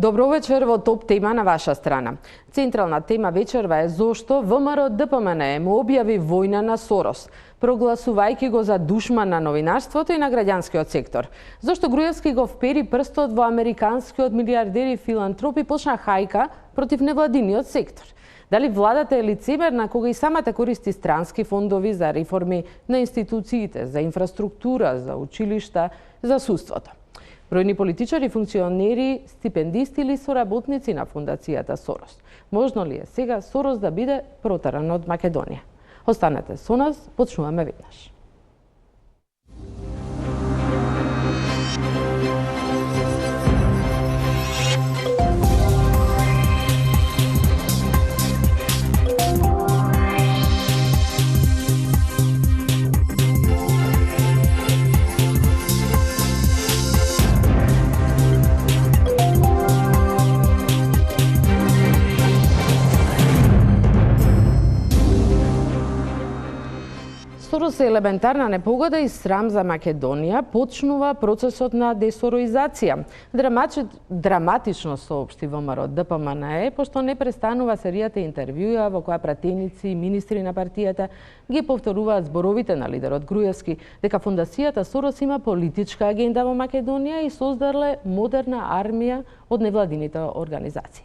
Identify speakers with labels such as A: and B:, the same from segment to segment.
A: Добро вечер во топ тема на ваша страна. Централна тема вечерва е зошто ВМРО ДПМН му објави војна на Сорос, прогласувајќи го за душман на новинарството и на граѓанскиот сектор. Зошто Груевски го впери прстот во американскиот милиардер и филантроп и почна хајка против невладиниот сектор. Дали владата е лицемерна кога и самата користи странски фондови за реформи на институциите, за инфраструктура, за училишта, за судството? Бројни политичари, функционери, стипендисти или соработници на фондацијата Сорос. Можно ли е сега Сорос да биде протеран од Македонија? Останете со нас, почнуваме веднаш. Сорос е елементарна непогода и срам за Македонија, почнува процесот на десороизација. Драматично соопшти ВМРО ДПМН, пошто не престанува серијата интервјуа во која пратеници и министри на партијата ги повторуваат зборовите на лидерот Груевски дека фондацијата Сорос има политичка агенда во Македонија и создале модерна армија од невладините организации.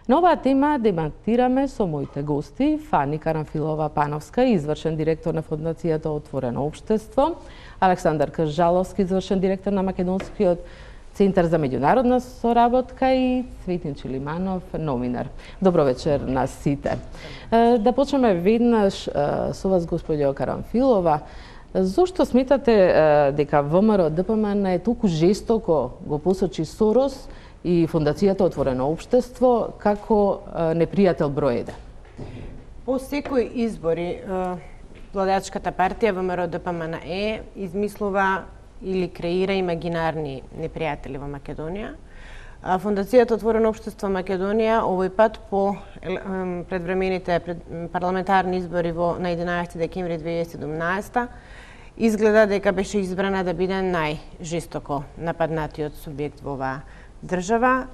A: На оваа тема дебатираме со моите гости Фани Карамфилова-Пановска, извршен директор на фондацијата Отворено општество, Александар Кржаловски, извршен директор на Македонскиот центар за меѓународна соработка и Цветин Чилиманов, номинар. Добро вечер на сите. Да почнеме веднаш со вас, господјо Карамфилова. Зошто сметате дека ВМРО ДПМН е толку жестоко го посочи Сорос и фондацијата Отворено општество како непријател број 1?
B: По секој избори владачката партија ВМРО ДПМН измислува или креира имагинарни непријатели во Македонија. Фондацијата Отворено општество Македонија овој пат по предвремените парламентарни избори на 11 декември 2017 изгледа дека беше избрана да биде најжестоко нападнатиот субјект во оваа држава,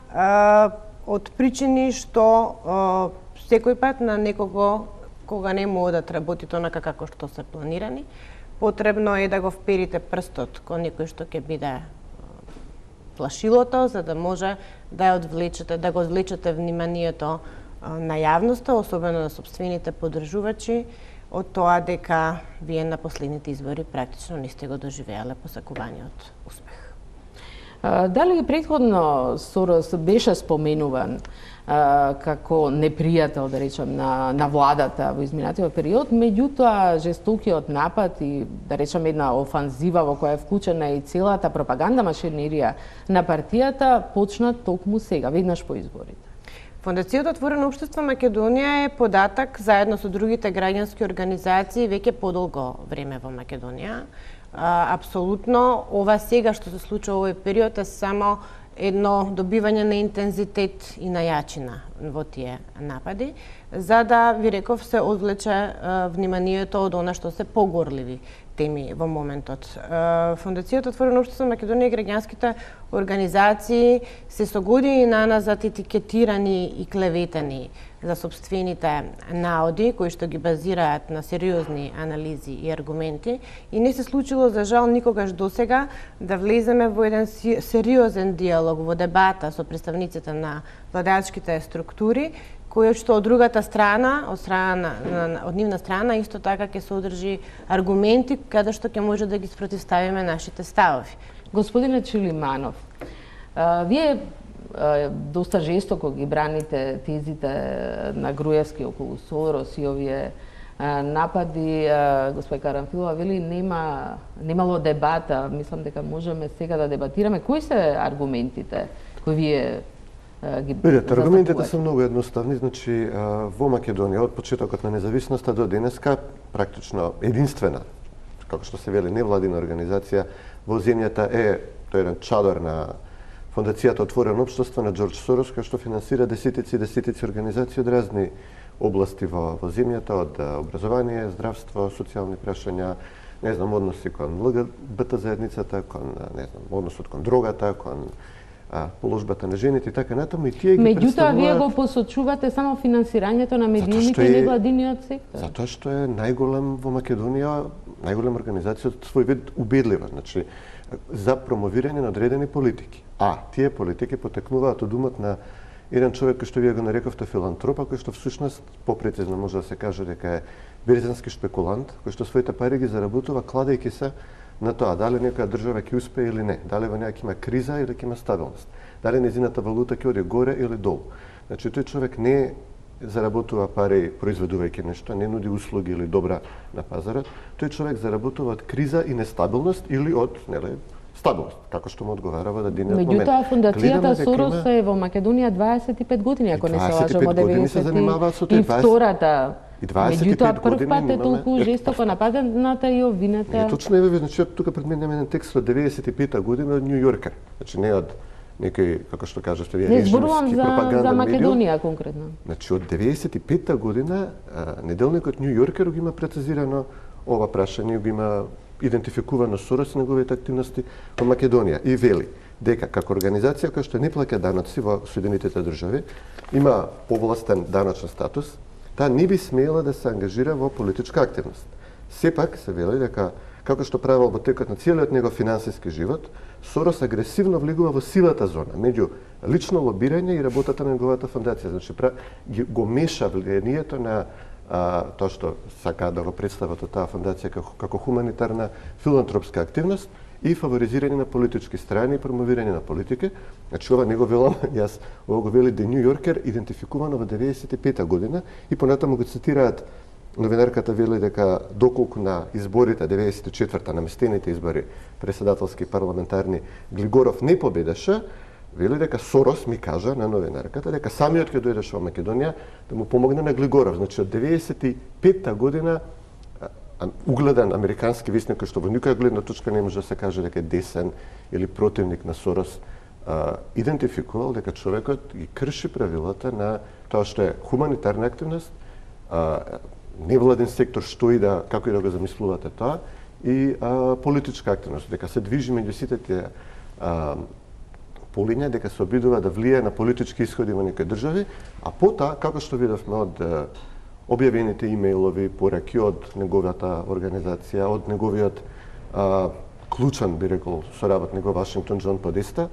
B: од причини што секој пат на некого кога не може да работи онака како што се планирани, потребно е да го вперите прстот кон некој што ќе биде плашилото, за да може да го одвлечете вниманието на јавноста, особено на сопствените поддржувачи, од тоа дека вие на последните избори практично не сте го доживеале посакуваниот успех.
A: Дали претходно Сорос беше споменуван како непријател, да речем, на владата во изминатиот период, меѓутоа жестокиот напад и, да речем, една офанзива во која е вклучена и целата пропаганда машинерија на партијата почна токму сега, веднаш по изборите?
B: Фондацијата Отворено општество Македонија е податак заедно со другите граѓански организации веќе подолго време во Македонија. Апсолутно, ова сега што се случува овој период е само едно добивање на интензитет и на јачина во тие напади, за да, ви реков, се одвлече вниманието од она што се погорливи теми во моментот. Фондацијата Отворено општество Македонија и граѓанските организации се со години наназад етикетирани и клеветани за сопствените наоди, кои што ги базираат на сериозни анализи и аргументи, и не се случило, за жал, никогаш досега да влеземе во еден сериозен диалог, во дебата со представниците на владачките структури, кој што од другата страна, од нивна страна, исто така ќе содржи аргументи каде што ќе може да ги спротивставиме нашите ставови.
A: Господине Чилиманов, вие доста жестоко ги браните тезите на Груевски околу Сорос и овие напади. Господин Карамфилова вели немало дебата. Мислам дека можеме сега да дебатираме. Кои се аргументите кои вие ги
C: Видете, аргументите се многу едноставни. Значи, во Македонија од почетокот на независноста до денеска практично единствена, како што се вели, невладина организација во земјата е тој еден чадор на Фондацијата Отворено општество на Џорџ Сорос, која што финансира десетици организации од разни области во земјата, од образование, здравство, социјални прашања, не знам, односи кон ЛГБТ заедницата, кон, не знам, односот кон дрогата, кон положбата на жените и така натаму, и тие ги
A: Меѓутоа, вие
C: представуваат...
A: го посочувате само финансирањето на медиумите и невладиниот сектор.
C: Затоа што е најголем во Македонија, најголема организација од свој вид убедлива, значи за промовирање на одредени политики. Тие политики потекнуваат од умот на еден човек кој што вие го нарековте филантропа, кој што всушност попрецизно може да се каже дека е берзански шпекулант, кој што своите пари ги заработува кладејќи се на тоа дали некоја држава ќе успее или не, дали во неа ќе има криза или ќе има стабилност, дали нејзината валута ќе оди горе или долу. Значи тој човек не заработува пари произведувајќи нешто, не нуди услуги или добра на пазарот, тој човек заработува од криза и нестабилност или од стабилност, како што му одговара во дадениот момент.
A: Меѓутоа, фундацијата Сорос е во Македонија 25 години, ако не се лажам, од 92-та. Меѓутоа, прв пат е толку жестоко нападната и обвината.
C: Точно е, значи тука пред мен имаме еден текст од 95-та година од Нью Йоркер. Значи не од некој, како што кажавте вие, режимски пропаганден
A: за Македонија
C: медиум.
A: конкретно.
C: Значи од 95-та година неделникот Нью Йоркер го има прецизирано ова прашање, го има идентификувано Сорос и неговите активности во Македонија и вели дека како организација која што не плаќа даноци во Соединетите држави, има повластен даночен статус, таа не би смеела да се ангажира во политичка активност. Сепак се вели дека како што правил во текот на целиот негов финансиски живот, Сорос агресивно влегува во сивата зона меѓу лично лобирање и работата на неговата фондација. Значи го меша влијанието на тоа што сака да го представат од таа фондација како хуманитарна филантропска активност и фаворизирање на политички страни и промовирање на политики. Значи ова не го велам јас, ова го вели The New Yorker, идентификувано во 95-та година и понатаму го цитираат. Новинарката вели дека доколку на изборите 94-та наместените избори председателски парламентарни Глигоров не победеше, вели дека Сорос ми кажа на новинарката дека самиот ќе дојдеше во Македонија да му помогне на Глигоров. Значи од 95-та година угледен американски вестник кој што во никоја гледна точка не може да се каже дека е десен или противник на Сорос, идентификувал дека човекот ги крши правилата на тоа што е хуманитарна активност, невладен сектор, што и да, како и да го замислувате тоа, и политичка активност, дека се движи меѓу сите тие полиња, дека се обидува да влие на политички исходи во некои држави, а потоа, како што видовме од објавените имејлови пораки од неговата организација, од неговиот клучен, би рекол, соработник во Вашингтон, Џон Подеста,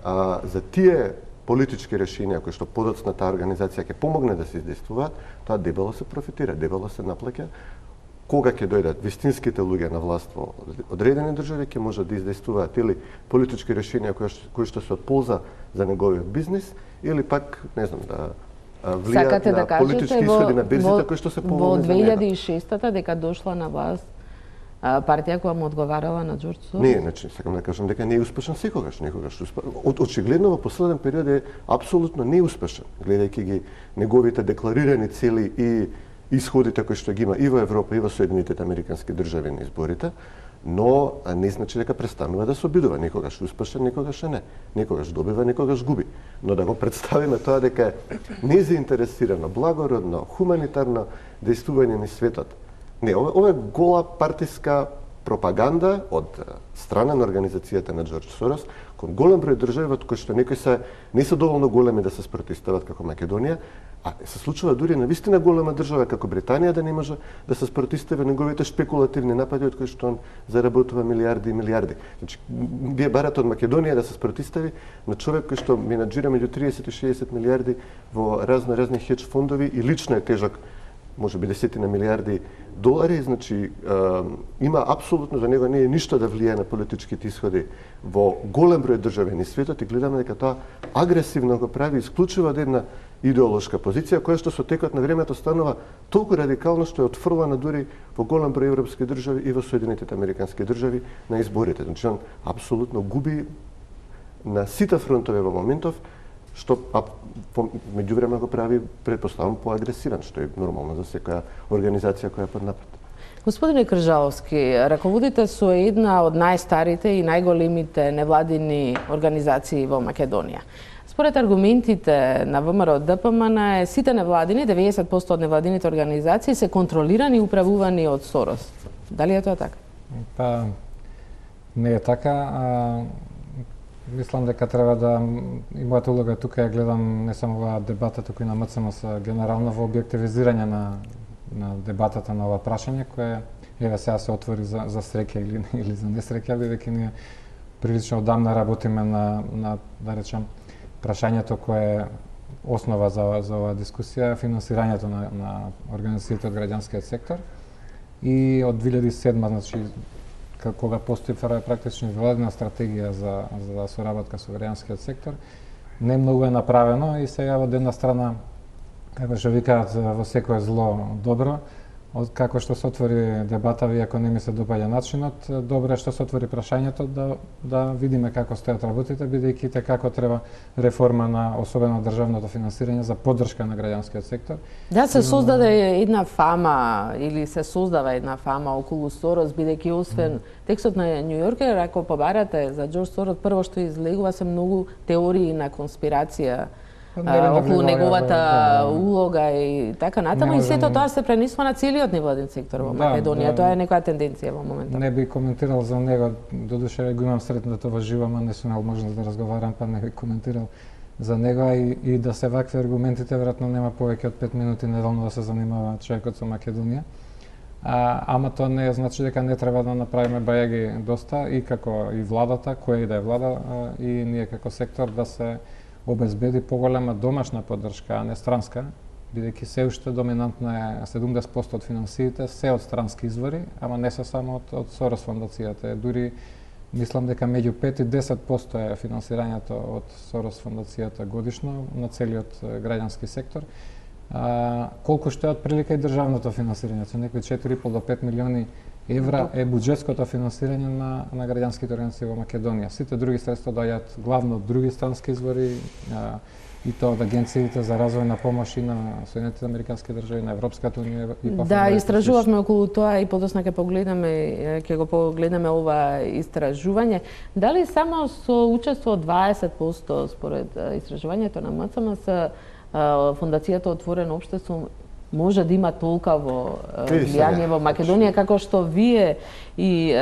C: за тие политички решенија кои што подоцна таа организација ќе помогне да се издействуваат, тоа дебело се профитира, дебело се наплаќа. Кога ќе дојдат вистинските луѓе на власт во одредени држави, ќе можат да издействуваат или политички решенија кои што се од полза за неговиот бизнис, или пак, не знам, да влијаат на политички исходи на берзите кои што се поволни за него.
A: Во 2006-та дека дошла на власт партија која му одговарала на Џорџ Сорос?
C: Не, значи, сакам да кажам дека не е успешен секогаш, очигледно во последен период е апсолутно неуспешен, гледајќи ги неговите декларирани цели и исходите кои што ги има и во Европа и во Соединетите Американски држави на изборите, но не значи дека престанува да се обидува, некогаш успешен, некогаш не. Некогаш добива, некогаш губи. Но да го представиме тоа дека е незаинтересирано, благородно, хуманитарно действување на светот. Не, ова е гола партиска пропаганда од страна на организацијата на Џорџ Сорос кон голем број држави од кои што некои не се доволно големи да се спротивстават како Македонија, а се случува дури на вистина голема држава како Британија да не може да се спротивстави неговите шпекулативни напади од кои што он заработува милиарди и милиарди. Значи, вие барате од Македонија да се спротивстави на човек кој што менаџира меѓу 30 и 60 милиарди во разни хедж фондови и лично е тежок може би десетина милиарди долари, значи има апсолутно за него не е ништо да влијае на политичките исходи во голем број држави на светот и гледаме дека тоа агресивно го прави исклучува од една идеолошка позиција која што со текот на времето станува толку радикално што е отфрлана дури во голем број европски држави и во Соединетите Американски држави на изборите. Значи он апсолутно губи на сите фронтови во моментов, што меѓувреме го прави, претпоставам, поагресивен, што е нормално за секоја организација која е под напад.
A: Господине Кржаловски, раководите со една од најстарите и најголемите невладини организации во Македонија. Според аргументите на ВМРО ДПМН, сите невладини, 90% од невладините организации се контролирани и управувани од Сорос. Дали е тоа така?
D: Па, не е така. Мислам дека треба да и мојата улога тука ја гледам не само оваа дебата, туку и на МЦМС генерално во објективизирање на дебатата на ова прашање кое еве сега се отвори за среќа или за несреќа, бидејќи ние прилично одамна работиме на да речем прашањето кое е основа за оваа дискусија, финансирањето на организациите од граѓанскиот сектор. И од 2007, значи кога постои практично владина стратегија за соработка со граѓанскиот сектор, не многу е направено и сега од една страна, како што викаат, во секое зло добро, како што се отвори дебата, иако не ми се допаѓа начинот, добро е што се отвори прашањето да видиме како стојат работите, бидејќи како треба реформа на особено државното финансирање за поддршка на граѓанскиот сектор.
A: Да, се создаде една фама или се создава една фама околу Сорос, бидејќи освен текстот на Нью Йоркер, ако побарате за Џорџ Сорос, прво што излегува се многу теории на конспирација околу неговата улога и така натаму, и сето тоа се пренесува на целиот невладин сектор во Македонија. Тоа е некоја тенденција во моментот.
D: Не би коментирал за него, додуше го имам сретното во живо, ама не сум имал можност да разговарам, па не би коментирал за него, и да се вакви аргументите, веројатно нема повеќе од 5 минути неделно да се занимава човекот со Македонија. Ама тоа не значи дека не треба да направиме бајаги доста, и како и владата, која и да е влада, и ние како сектор да се обезбеди поголема домашна поддршка, а не странска, бидејќи се уште доминантна е 70% од финансиите се од странски извори, ама не се само од Сорос фондацијата. Дури мислам дека меѓу 5 и 10% е финансирањето од Сорос фондацијата годишно на целиот граѓански сектор. Колку што е од прилика и државното финансирање, со некои 4,5 до 5 милиони евра е буџетското финансирање на граѓанските организации во Македонија. Сите други средства доаѓаат главно од други странски извори, и тоа од агенциите за развојна помош и на Соединетите американски држави, на Европската унија и по
A: Да, истражувавме околу тоа и подосна ќе го погледнеме ова истражување. Дали само со учество од 20% според истражувањето на МЦМС Фондацијата Отворено општество може да има толкаво влијание во Македонија, како што вие и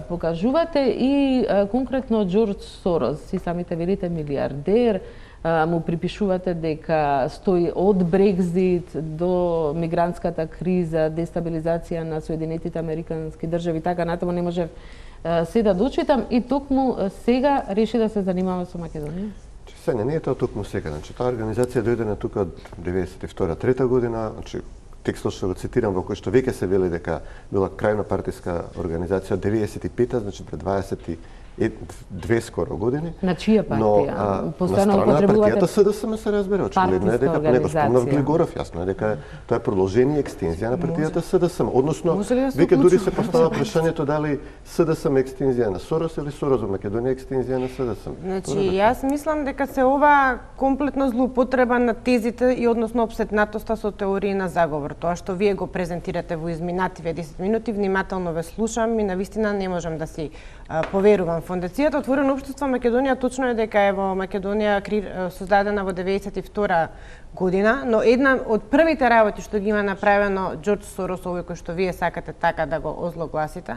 A: покажувате, и конкретно Џорџ Сорос, и самите велите милиардер, му припишувате дека стои од Брекзит до мигрантската криза, дестабилизација на Соединетите американски држави, така натаму не можев се да дочитам, и токму сега реши да се занимава со Македонија?
C: Сега не е тоа токму сега, значи таа организација дојде на тука од 92-3 година, значи текстот што го цитирам во кој што веќе се вели дека била крајно партиска организација од 95-та, значи пред 22 скоро години.
A: На чија партија?
C: Постојано употребувате партијата СДСМ се разбира, очигледно е дека него спомнав Глигоров, јасно е дека тоа е продолжение и екстензија на партијата СДСМ. Односно, веќе дури се постава прашањето дали СДСМ екстензија на Сорос или Сорос во Македонија екстензија на СДСМ.
B: Значи, јас мислам дека се ова комплетно злоупотреба на тезите и односно опсетнатоста со теории на заговор. Тоа што вие го презентирате во изминативе 10 минути, внимателно ве слушам и навистина не можам да си поверувам. Фондацијата Отворено општество Македонија точно е дека е во Македонија создадена во 92 година, но една од првите работи што ги има направено Џорџ Сорос, овој кој што вие сакате така да го озлогласите,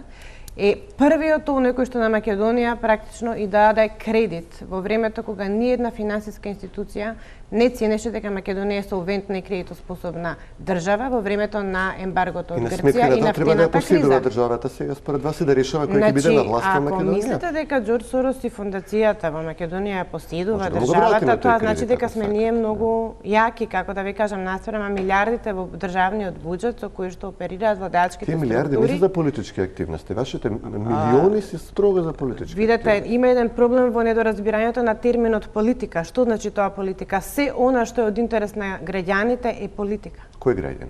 B: е првиот оној кој што на Македонија практично и даде кредит во времето кога ниедна финансиска институција не ценеше дека Македонија е солвентна и кредитоспособна држава во времето на ембаргото од Грција и нафтената криза.
C: Државата сега според вас и да решава кој ќе биде на власт во Македонија.
B: Ако мислите дека Џорџ Сорос и фондацијата во Македонија поседува државата, тоа значи дека сме ние многу јаки, како да ви кажам, наспрема милиардите во државниот буџет со кои што оперираат владачките структури.
C: Тие милиарди не се за политички активности, вашите милиони се строго за политички.
B: Видете, има еден проблем во недоразбирањето на терминот политика. Што значи тоа политика? Се она што е од интерес на граѓаните е политика.
C: Кои граѓани?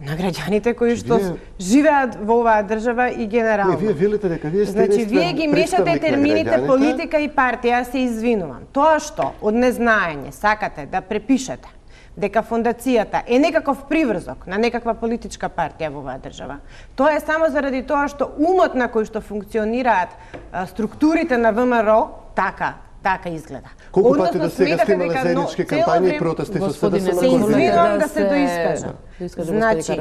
B: На граѓаните кои што живеат во оваа држава и генерално.
C: Вие велите дека вие сте
B: значи, вие ги мешате термините политика и партија, се извинувам. Тоа што од незнаење сакате да препишете дека фондацијата е некаков приврзок на некаква политичка партија во оваа држава, тоа е само заради тоа што умот на кој што функционираат структурите на ВМРО така изгледа.
C: Колку пати да сега сте имале заеднички кампањи и протести со СДСМ?
B: Се извинувам да се доискажам. Значи,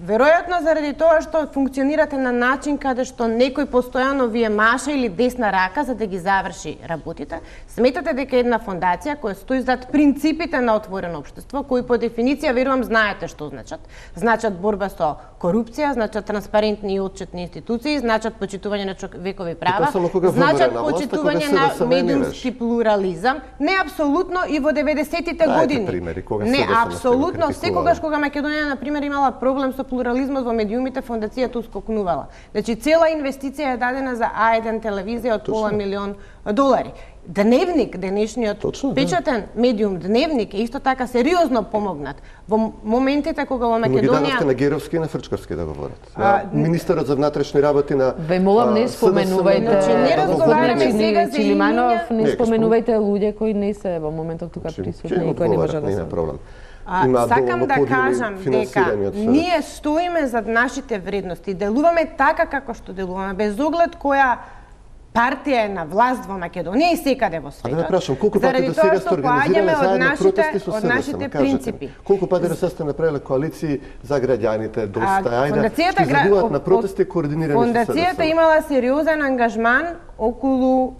B: веројатно заради тоа што функционирате на начин каде што некој постојано ви е маша или десна рака за да ги заврши работите, сметате дека една фондација која стои зад принципите на отворено општество, кои по дефиниција верувам знаете што значат. Значат борба со корупција, значат транспарентни и отчетни институции, значат почитување на човекови права, значат почитување на медиумски плурализам. Не апсолутно и во 90-тите години. Не апсолутно секогаш кога Македонија на пример имала проблем со плурализмот во медиумите, фондацијата ускокнувала. Значи цела инвестиција е дадена за А1 телевизија од $500 милиони. Дневник, денешниот печатен медиум Дневник е исто така сериозно помогнат во моментите кога во Македонија...
C: Но ги дадовте на Геровски и на Фрчковски да говорат. Министерот за внатрешни работи на...
A: Ве молам, не споменувајте...
B: Значи, не разговараме сега за
A: Чилиманов, не споменувајте луѓе кои не се во моментот тука присутни и кои не може да се...
B: Сакам да кажам дека ние стоиме зад нашите вредности, делуваме така како што делуваме, без оглед која партија е на власт во Македонија и секаде во светот.
C: А да ме прашам, колку пати до сега сте организирале заедно протести со
B: од нашите принципи?
C: Колку пати да сте направиле коалиции за граѓаните, доста, ајде, што излегуваат на протести координирани со СДСМ?
B: Фондацијата имала сериозен ангажман околу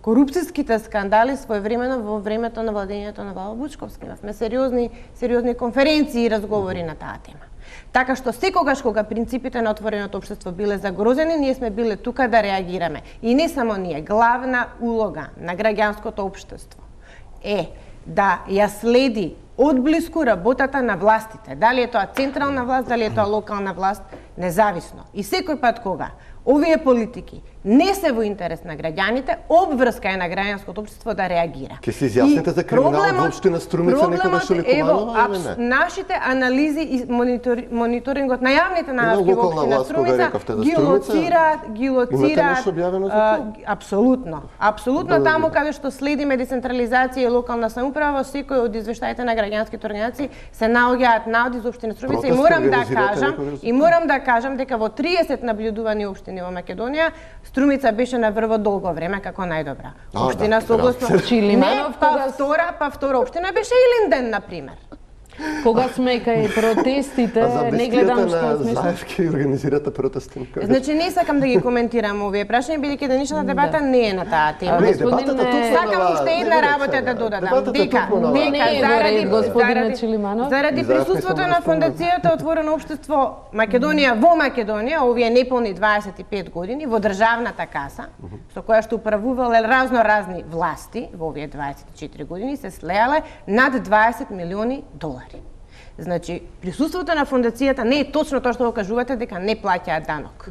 B: корупцијските скандали своевремено во времето на владењето на Вало Вучковски. Имавме сериозни конференции и разговори на таа тема. Така што секогаш кога принципите на отвореното општество биле загрозени, ние сме биле тука да реагираме. И не само ние, главна улога на граѓанското општество е да ја следи одблиску работата на властите. Дали е тоа централна власт, дали е тоа локална власт, независно. И секој пат кога овие политики не се во интерес на граѓаните, обврска е на граѓанското општество да реагира.
C: Ке се изјасните за криминалот во општина Струмица, некогаш ли Куманова или не?
B: Нашите анализи и мониторингот на јавните најавки во општина Струмица ги лоцираат апсолутно таму каде што следиме децентрализација и локална самоуправа, секој од извештаите на граѓанските организации се наоѓаат наоди за општина Струмица и морам да кажам дека во 30 наблюдувани општини во Македонија Струмица беше на врвот долго време како најдобра општина согласно
A: Чилиманов,
B: па втора општина беше Илинден на пример.
A: Кога сме кај протестите, не гледам што
C: смешно. Заевки организирате протести.
B: Значи не сакам да ги коментирам овие прашања бидејќи денешната дебата не е на таа тема. Сакам уште една работа да додадам дека заради присуството на фондацијата Отворено општество Македонија во Македонија овие неполни 25 години во државната каса со која што управувале разни власти во овие 24 години се слеале над $20 милиони. Значи, присуството на фондацијата не е точно тоа што го кажувате дека не плаќаат данок.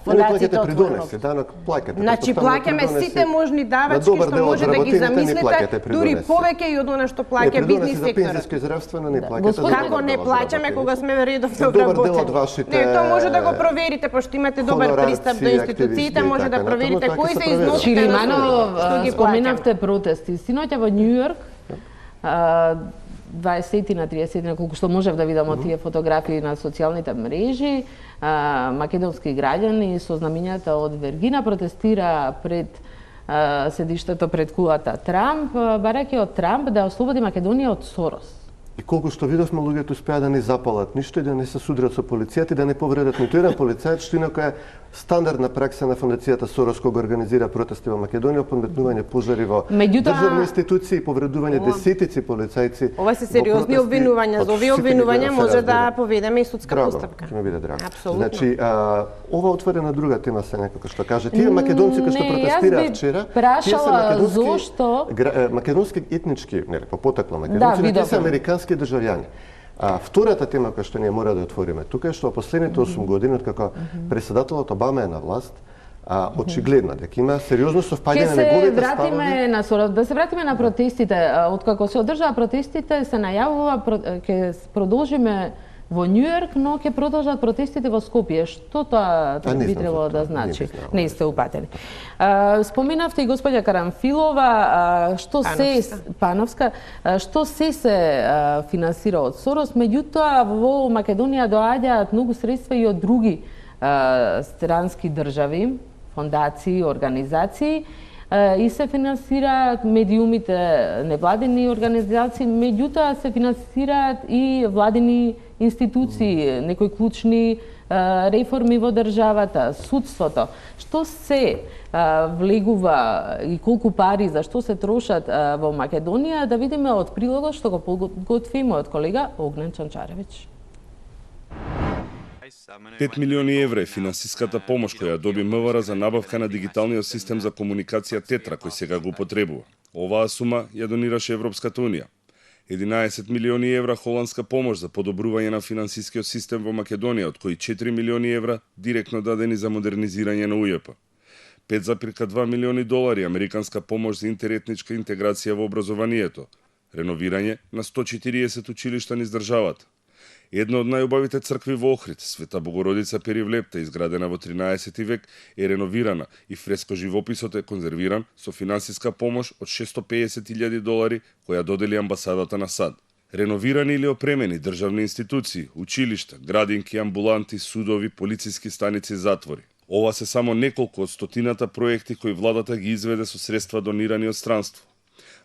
C: Фондацијата придонеси, данок плаќате.
B: Значи, плаќаме сите можни давачки што може да ги замислите, дури повеќе и од она што плаќа бизнис секторот.
C: За пензиско и здравствено не плаќате.
B: Како не плаќаме кога сме редовно вработени? Не, тоа може да го проверите, пошто имате добар пристап до институциите, може да проверите кои се износите на што ги
A: споменавте протести. Синоќа во Њу Јорк 20 на 30 на колку што можев да видам од тие фотографии на социјалните мрежи, македонски граѓани со знамињата од Вергина протестира пред седиштето пред кулата Трамп, барајќи од Трамп да ослободи Македонија од Сорос.
C: И колку што видовме, луѓето успеа да не запалат ништо и да не се судрат со полицијата и да не повредат ниту еден полицајец, што инака е стандардна пракса на фондацијата Сорос кога организира протести во Македонија, подметнување пожари во државни институции и повредување десетици полицајци.
B: Ова се сериозни обвинувања, за овие обвинувања може да поведеме и судска постапка.
C: Ќе ми биде драго. Значи, ова отвори на друга тема се некако што каже. Тие македонци кои што протестираа вчера, тие се македонски етнички, нели, по потекло македонци, тие се американски државјани. Втората тема која што ние мора да отвориме тука е што во последните 8 години откако преседателот Обама е на власт, очигледно дека има сериозно совпаѓање на неговите ставови.
A: Да се вратиме на протестите. Откако се одржаа протестите, се најавува ќе продолжиме во Њу Јорк, но ќе продолжат протестите во Скопје. Што тоа би требало да значи? Не сте упатени. Споменавте и господја Карамфилова, Пановска, што се финансира од Сорос, меѓутоа во Македонија доаѓаат многу средства и од други странски држави, фондации, организации. и се финансираат медиумите невладини организации, меѓутоа се финансираат и владини институции, некои клучни реформи во државата, судството. Што се влегува и колку пари, за што се трошат во Македонија, да видиме од прилогот што го подготви мојот колега Огнен Чанчаревич.
E: 5 милиони евра е финансиската помош која доби МВР за набавка на дигиталниот систем за комуникација Тетра, кој сега го употребува. Оваа сума ја донираше Европската унија. 11 милиони евра холандска помош за подобрување на финансискиот систем во Македонија, од кои 4 милиони евра директно дадени за модернизирање на УЈП. 5,2 милиони долари американска помош за интеретничка интеграција во образованието, реновирање на 140 училишта низ државата. Една од најубавите цркви во Охрид, Света Богородица Перивлепта, изградена во 13 век, е реновирана и фреско живописот е конзервиран со финансиска помош од 650.000 долари која додели амбасадата на САД. Реновирани или опремени државни институции, училишта, градинки, амбуланти, судови, полициски станици, затвори. Ова се само неколку од стотината проекти кои владата ги изведе со средства донирани од странство.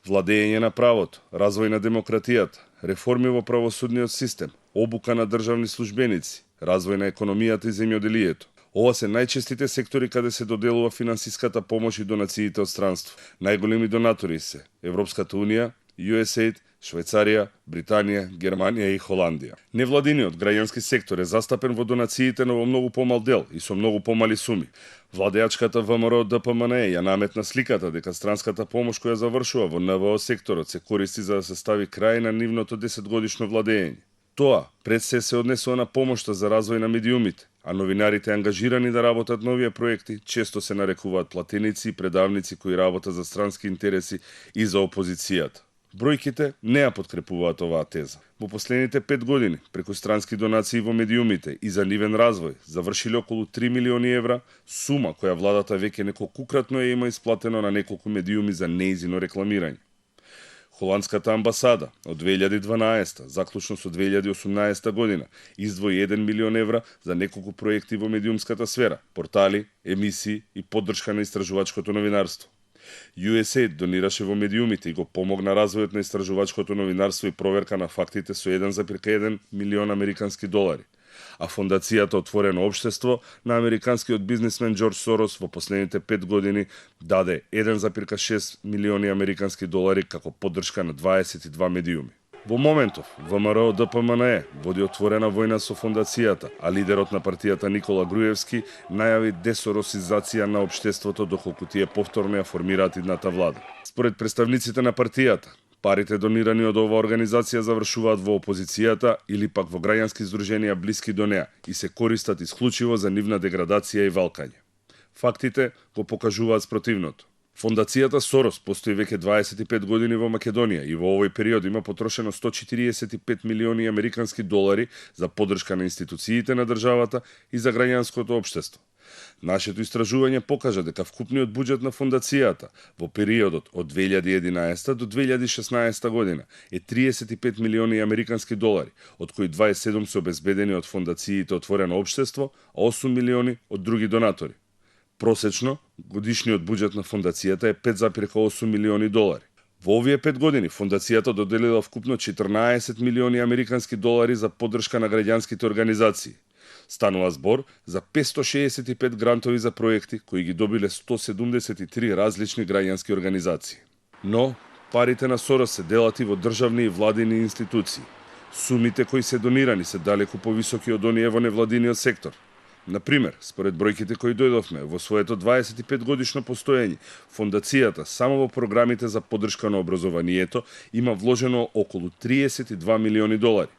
E: Владење на правото, развој на демократијата, реформи во правосудниот систем, обука на државни службеници, развој на економијата и земјоделието. Ова се најчестите сектори каде се доделува финансиската помош и донациите од странство. Најголеми донатори се Европската унија, USAID, Швајцарија, Британија, Германија и Холандија. Невладиниот граѓански сектор е застапен во донациите, но во многу помал дел и со многу помали суми. Владеачката ВМРО ДПМНЕ ја наметна сликата дека странската помош која завршува во НВО секторот се користи за да се стави крај на нивното 10-годишно владење. Тоа пред се однесува на помошта за развој на медиумите, а новинарите ангажирани да работат на овие проекти често се нарекуваат платеници и предавници кои работат за странски интереси и за опозицијата. Бројките не ја подкрепуваат оваа теза. Во последните 5 години, преку странски донации во медиумите и за нивен развој, завршиле околу 3 милиони евра, сума која владата веќе неколкукратно ја има исплатено на неколку медиуми за неизино рекламирање. Холандската амбасада од 2012 заклучно со 2018 година издвои 1 милион евра за неколку проекти во медиумската сфера, портали, емисии и поддршка на истражувачкото новинарство. USAID донираше во медиумите и го помогна развојот на истражувачкото новинарство и проверка на фактите со 1,1 милион американски долари. А фондацијата Отворено општество на американскиот бизнисмен Џорџ Сорос во последните 5 години даде 1,6 милиони американски долари како поддршка на 22 медиуми. Во моментов, ВМРО ДПМНЕ води отворена војна со фондацијата, а лидерот на партијата Никола Груевски најави десоросизација на општеството доколку тие повторно ја формираат идната влада. Според представниците на партијата, парите донирани од оваа организација завршуваат во опозицијата или пак во граѓански здруженија блиски до неа и се користат исклучиво за нивна деградација и валкање. Фактите го покажуваат спротивното. Фондацијата Сорос постои веќе 25 години во Македонија и во овој период има потрошено 145 милиони американски долари за поддршка на институциите на државата и за граѓанското општество. Нашето истражување покажа дека вкупниот буџет на фондацијата во периодот од 2011 до 2016 година е 35 милиони американски долари, од кои 27 се обезбедени од фондациите Отворено општество, а 8 милиони од други донатори. Просечно, годишниот буџет на фондацијата е 5,8 милиони долари. Во овие 5 години фондацијата доделила вкупно 14 милиони американски долари за поддршка на граѓанските организации. Станува збор за 565 грантови за проекти кои ги добиле 173 различни граѓански организации. Но парите на Сорос се делат и во државни и владини институции. Сумите кои се донирани се далеку повисоки од оние во невладиниот сектор. Например, според бројките кои дојдовме, во своето 25 годишно постоење, фондацијата само во програмите за поддршка на образованието има вложено околу 32 милиони долари.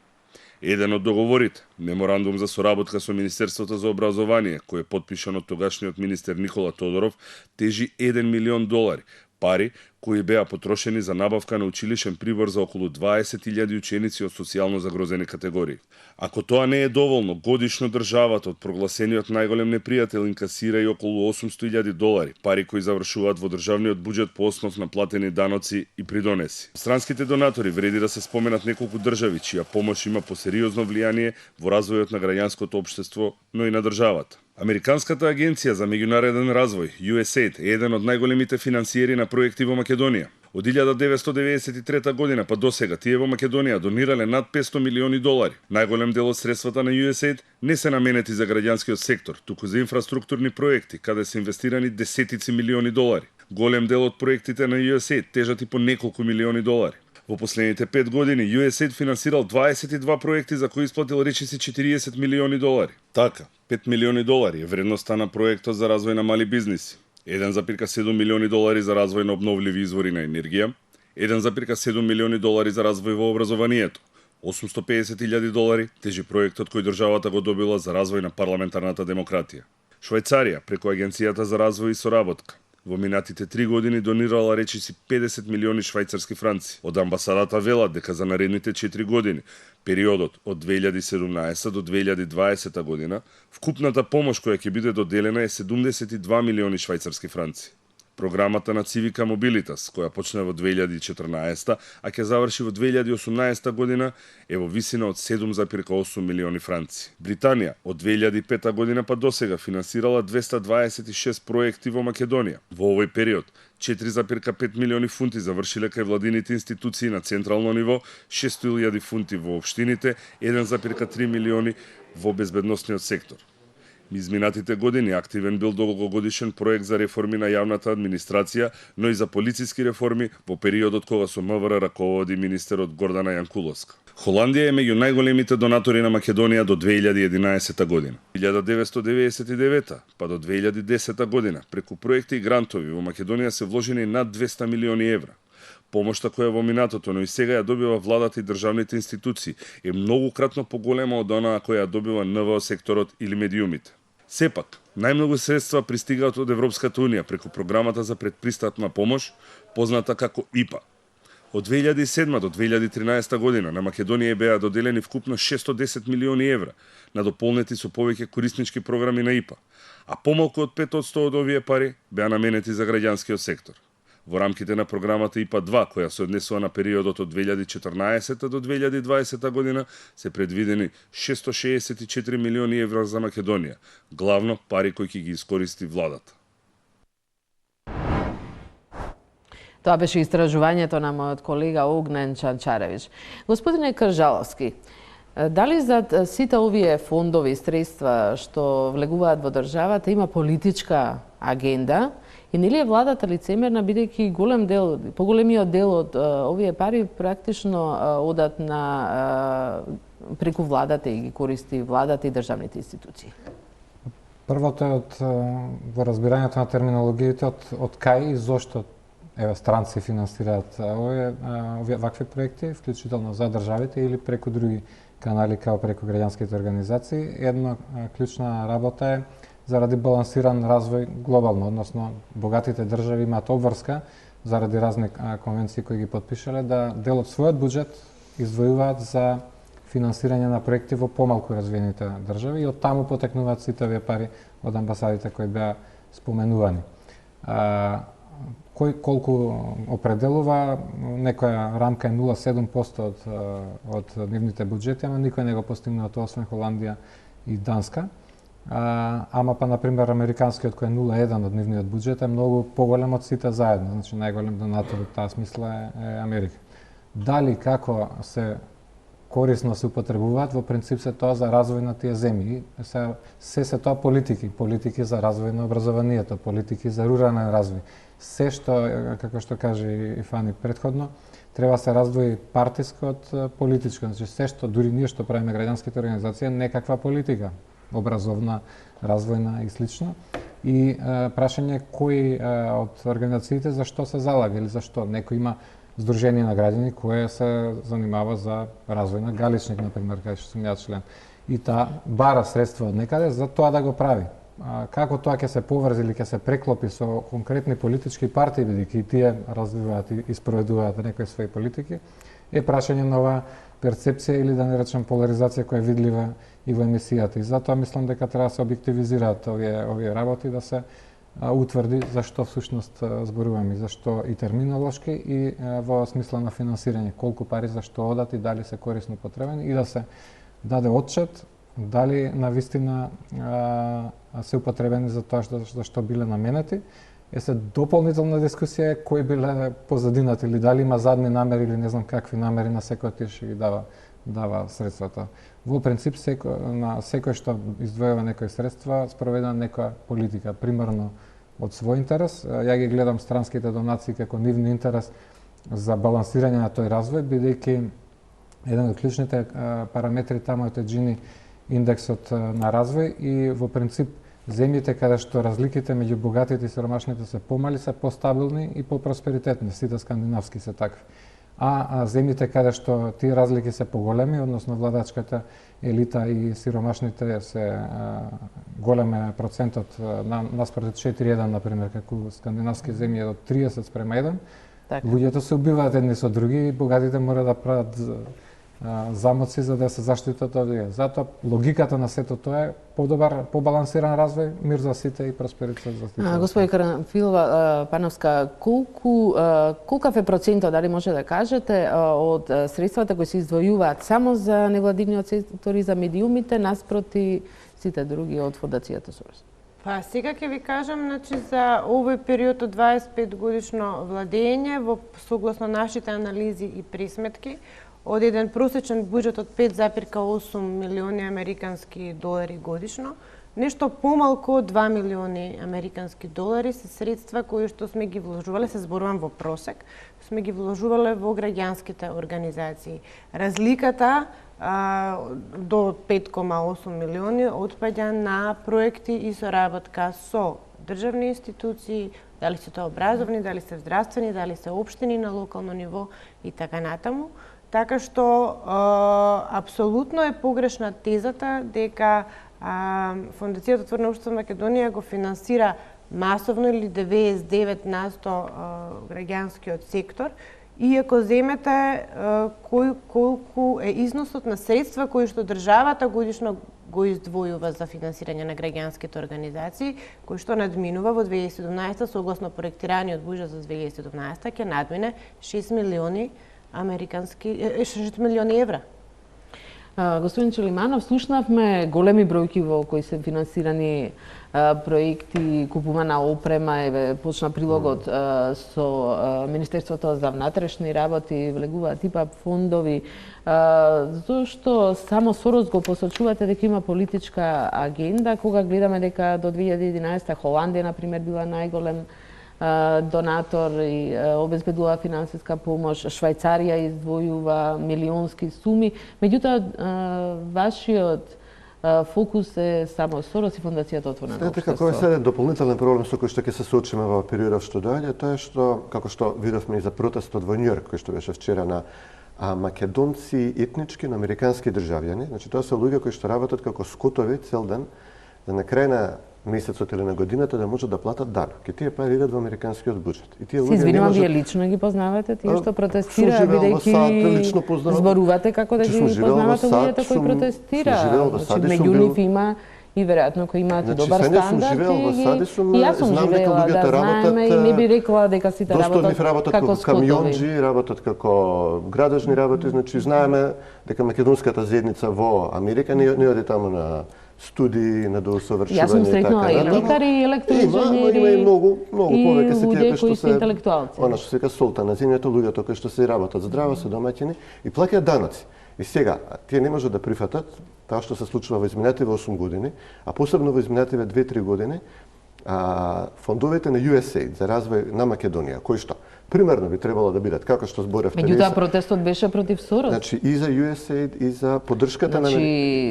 E: Еден од договорите, меморандум за соработка со Министерството за образование, кој е потпишан од тогашниот министер Никола Тодоров, тежи 1 милион долари, пари кои беа потрошени за набавка на училишен прибор за околу 20.000 ученици од социјално загрозени категории. Ако тоа не е доволно, годишно државата од прогласениот најголем непријател инкасира и околу 800.000 долари, пари кои завршуваат во државниот буџет по основ на платени даноци и придонеси. Странските донатори вреди да се споменат неколку држави чија помош има посериозно влијание во развојот на граѓанското општество, но и на државата. Американската агенција за меѓународен развој, USAID, е еден од најголемите финансиери на проекти во Македонија. Од 1993 година па до сега тие во Македонија донирале над 500 милиони долари. Најголем дел од средствата на USAID не се наменети за граѓанскиот сектор, туку за инфраструктурни проекти, каде се инвестирани десетици милиони долари. Голем дел од проектите на USAID тежат и по неколку милиони долари. Во последните 5 години USAID финансирал 22 проекти за кои исплатил речиси 40 милиони долари. Така, 5 милиони долари е вредноста на проектот за развој на мали бизниси, 1,7 милиони долари за развој на обновливи извори на енергија, 1,7 милиони долари за развој во образованието, 850.000 долари тежи проектот кој државата го добила за развој на парламентарната демократија. Швајцарија, преку Агенцијата за развој и соработка, во минатите 3 години донирала речиси 50 милиони швајцарски франци. Од амбасадата велат дека за наредните 4 години, периодот од 2017 до 2020 година, вкупната помош која ќе биде доделена е 72 милиони швајцарски франци. Програмата на Civica Mobilitas, која почна во 2014, а ќе заврши во 2018 година, е во висина од 7,8 милиони франци. Британија од 2005 година па досега финансирала 226 проекти во Македонија. Во овој период 4,5 милиони фунти завршиле кај владините институции на централно ниво, 600.000 фунти во општините, 1,3 милиони во безбедносниот сектор. Изминатите години активен бил долгогодишен проект за реформи на јавната администрација, но и за полициски реформи во периодот кога со МВР раководи министерот Гордана Јанкуловска. Холандија е меѓу најголемите донатори на Македонија до 2011 година. 1999 па до 2010 година преку проекти и грантови во Македонија се вложени над 200 милиони евра. Помошта која во минатото, но и сега ја добива владата и државните институции е многукратно поголема од онаа која ја добива НВО секторот или медиумите. Сепак, најмногу средства пристигаат од Европската Унија преку програмата за предпристапна помош, позната како ИПА. Од 2007 до 2013 година на Македонија беа доделени вкупно 610 милиони евра, надополнети со повеќе кориснички програми на ИПА, а помалку од 5% од овие пари беа наменети за граѓанскиот сектор. Во рамките на програмата ИПА-2, која се однесува на периодот од 2014 до 2020 година, се предвидени 664 милиони евра за Македонија, главно пари кои ќе ги искористи владата.
A: Тоа беше истражувањето на мојот колега Огнен Чанчаревич. Господине Кржаловски, дали зад сите овие фондови средства што влегуваат во државата има политичка агенда? И нели е владата лицемерна, бидејќи голем дел, поголемиот дел од овие пари практично одат на преку владата и ги користи владата и државните институции?
D: Првото е во разбирањето на терминологиите од кај и зошто странци финансираат овие вакви проекти, вклучително за државите или преку други канали као преку граѓанските организации. Една клучна работа е заради балансиран развој глобално, односно богатите држави имаат обврска заради разни конвенции кои ги подпишале да дел од својот буџет издвојуваат за финансирање на проекти во помалку развиените држави и од таму потекнуваат сите овие пари од амбасадите кои беа споменувани. Кој колку определува, некоја рамка е 0,7% од нивните буџети, ама никој не го постигнува тоа освен Холандија и Данска. Ама па, например, американскиот кој е 0,1 од нивниот буџет е многу поголем од сите заедно, значи најголем донатор од таа смисла е Америка. Дали како се корисно се употребуваат, во принцип се тоа за развој на тие земји. Се тоа политики за развој на образованието, политики за рурален развој. Се што, како што каже и Фани предходно, треба се раздвои партиско од политичко. Значи се што дури ние што правиме граѓанските организации е некаква политика, образовна, развојна и слично. И прашање кои од организациите за што се залага или за што некој има Сдружение на граѓани кое се занимава за развој на Галичник, например, кај што сум ја член. И таа бара средства од некаде за тоа да го прави. Како тоа ќе се поврзе или ќе се преклопи со конкретни политички партии, бидејќи и тие развиваат и спроведуваат некои своји политики, е прашање на оваа перцепција или да не речем поларизација која е видлива и во емисијата. И затоа мислам дека треба да се објективизираат овие работи, да се утврди зашто всушност зборуваме, зашто и терминолошки и во смисла на финансирање, колку пари зашто одат и дали се корисно потребени и да се даде отчет дали навистина се употребени за тоа што биле наменети. Се дополнителна дискусија е кој биле позадината или дали има задни намери или не знам какви намери на секој од тие што ги дава средствата. Во принцип на секој што издвојува некои средства спроведува некоја политика, примерно од свој интерес. Ја ги гледам странските донации како нивни интерес за балансирање на тој развој, бидејќи еден од клучните параметри таму е Джини индексот на развој и во принцип земјите каде што разликите меѓу богатите и сиромашните се помали се постабилни и попросперитетни, сите скандинавски се такви. А земјите каде што тие разлики се поголеми, односно владачката елита и сиромашните се голем процентот наспроти 4:1 например, како скандинавски земји од 30 спрема 1.
A: Така.
D: Луѓето се убиваат едни со други и богатите мора да прават замоци за да се заштитат од овие. Затоа логиката на сето тоа е подобар, побалансиран развој, мир за сите и просперитет за сите.
A: Господи Карамфилова Пановска, колкав е процентот, дали може да кажете, од средствата кои се издвојуваат само за невладиниот сектор и за медиумите наспроти сите други од фондацијата Сорос?
B: Па сега ќе ви кажам, значи за овој период од 25 годишно владење, во согласно нашите анализи и пресметки, од еден просечен буџет од 5,8 милиони американски долари годишно, нешто помалку од 2 милиони американски долари се средства кои што сме ги вложувале, се зборувам во просек, сме ги вложувале во граѓанските организации. Разликата до 5,8 милиони отпаѓа на проекти и соработка со државни институции, дали се тоа образовни, дали се здравствени, дали се општини на локално ниво и така натаму. Така што апсолутно е погрешна тезата дека Фондацијата Отворено општество Македонија го финансира масовно или 99% граѓанскиот сектор, иако земете колку е износот на средства кои што државата годишно го издвојува за финансирање на граѓанските организации, кои што надминува во 2017 согласно проектираниот буџет за 2017 ќе надмине 6 милиони евра.
A: Господин Челиманов, слушнавме големи бројки во кои се финансирани проекти, купувана опрема, почна прилогот со Министерството за внатрешни работи, влегуваат ИПА фондови. Зошто само Сорос го посочувате дека има политичка агенда, кога гледаме дека до 2011 Холандија, например, била најголем донатор и обезбедува финансиска помош, Швајцарија издвојува милионски суми, меѓутоа вашиот фокус е само Сорос и Фондацијата Отворено општество.
C: Знаете како е сега дополнителен проблем со кој што ќе се соочиме во периодот што доаѓа, тоа е што, како што видовме и за протестот во Њујорк, кој што беше вчера на македонци етнички, на американски државјани, значи тоа се луѓе кои што работат како скотови цел ден, за на крај на месецот или на годината да можат да платат данок. И тие пари идат во американскиот буџет. И тие луѓе
A: не можат... вие лично ги познавате тие што протестираат, бидејќи зборувате како да ги познавате луѓето кои протестираат. Значи меѓу нив има и веројатно кои имаат добар стандард и јас сум живеела, да знаеме, и не би рекла дека сите работат како
C: камионџи, работат како градежни работи, значи знаеме дека македонската заедница во Америка не оди таму на студии, на доусовршување.
A: Јас сум сретнала и лекари, и електроинженери,
C: има и многу повеќе се тие
A: кои се интелектуалци.
C: Она што се вика солта на земјата, луѓето кои што се работат здраво, се домаќини и плаќаат даноци. И сега, тие не можат да прифатат тоа што се случува во изминативе 8 години, а посебно во изминативе 2-3 години, фондовите на USAID за развој на Македонија, кои што примерно би требало да бидат, како што зборевте.
A: Меѓутоа протестот беше против Сорос.
C: Значи и за USAID и за поддршката на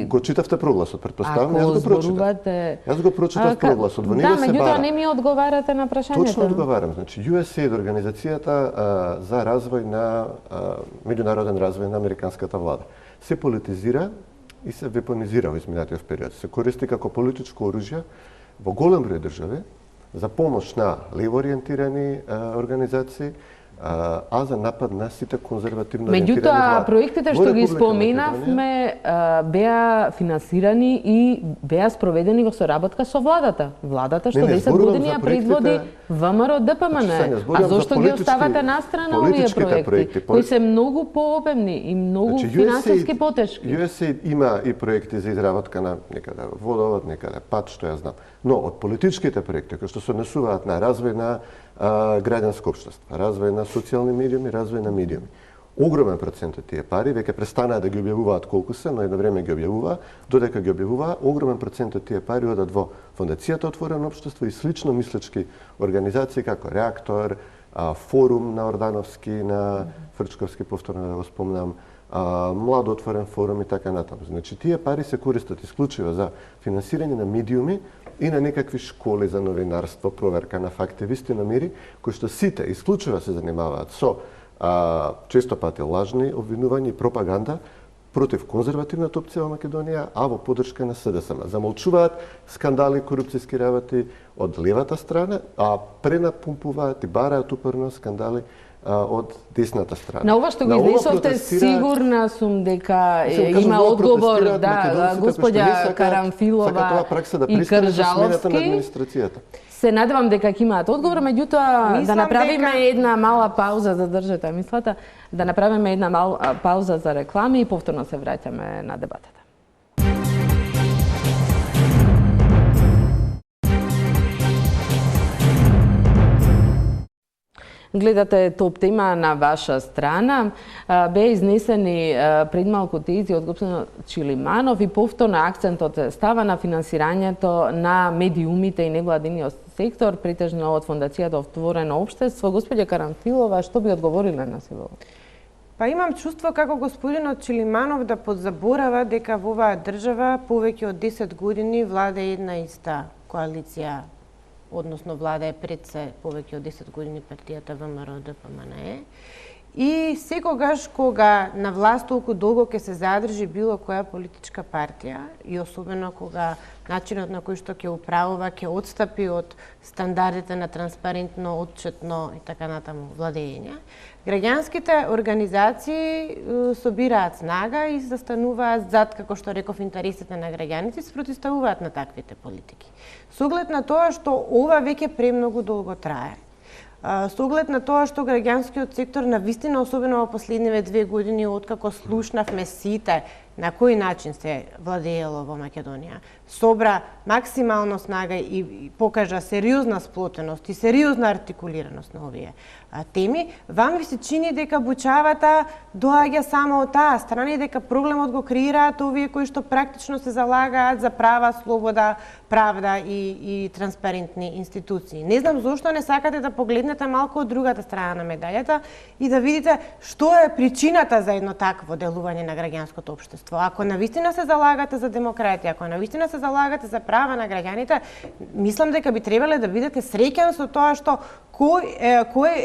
C: го читавте прогласот, претпоставам, јас го прочитав. Јас го прочитав прогласот, во него се бара.
A: Да, меѓутоа не ми одговарате на прашањето.
C: Точно одговарам, значи USAID организацијата за развој на меѓународен развој на американската влада се политизира и се вепонизира во изминатиот период. Се користи како политичко оружје во голем број држави за помош на лево ориентирани организации, а за напад на сите конзервативно ориентирани
A: Меѓутоа,
C: влади.
A: проектите што ги споменавме беа финансирани и беа спроведени во соработка со владата. Владата што 10 години ја предводи ВМРО ДПМН. А зошто ги оставате настрана овие проекти, кои се многу пообемни и многу финансиски потешки?
C: USAID има и проекти за изработка на некаде водовод, некаде пат, што ја знам. Но од политичките проекти кои што се однесуваат на развој на граѓанско општество, развој на социјални медиуми, развој на медиуми. Огромен процент од тие пари веќе престанаа да ги објавуваат колку се, но едно време ги објавуваа, додека ги објавуваа, огромен процент од тие пари одат во Фондацијата Отворено општество и слично мислечки организации како Реактор, Форум на Ордановски, на Фрчковски, повторно да го спомнам, Младо отворен форум и така натаму. Значи, тие пари се користат исклучиво за финансирање на медиуми и на некакви школи за новинарство, проверка на факти, вистина, мири, кои што сите исклучиво се занимаваат со често пати лажни обвинувања и пропаганда против конзервативната опција во Македонија, а во поддршка на СДСМ. Замолчуваат скандали и корупцијски работи од левата страна, а пренапумпуваат и бараат упорно скандали од десната страна.
A: На ова што го изнесовте, сигурна сум дека има одговор господја Карамфилова и Кржаловски. Се надевам дека ќе имаат одговор, меѓутоа да направиме една мала пауза, задржете мислата, да направиме една мала пауза за реклами и повторно се враќаме на дебатата. Гледате топ тема на ваша страна. Беа изнесени пред малку тези од господин Чилиманов и повторно акцентот става на финансирањето на медиумите и невладиниот сектор, претежно од Фондацијата Отворено општество. Господја Карамфилова, што би одговорила на сево?
B: Па имам чувство како господинот Чилиманов да подзаборава дека во оваа држава повеќе од 10 години влада една иста коалиција, односно влада е пред се повеќе од 10 години партијата ВМРО ДПМН. И секогаш кога на власт толку долго ќе се задржи било која политичка партија и особено кога начинот на кој што ќе управува ќе отстапи од стандардите на транспарентно, отчетно и така натаму владење, граѓанските организации собираат снага и застануваат зад, како што реков, интересите на граѓаните и се противставуваат на таквите политики. Со оглед на тоа што ова веќе премногу долго трае, со оглед на тоа што граѓанскиот сектор навистина, особено во последниве 2 години, откако слушнавме сите на кој начин се владеело во Македонија, собра максимално снага и покажа сериозна сплотеност и сериозна артикулираност на овие теми, вам ви се чини дека бучавата доаѓа само од таа страна и дека проблемот го креираат овие кои што практично се залагаат за права, слобода, правда и транспарентни институции. Не знам зошто не сакате да погледнете малку од другата страна на медаљата и да видите што е причината за едно такво делување на граѓанското општество. Ако навистина се залагате за демократија, ако навистина се залагате за права на граѓаните, мислам дека би требале да бидете среќен со тоа што кој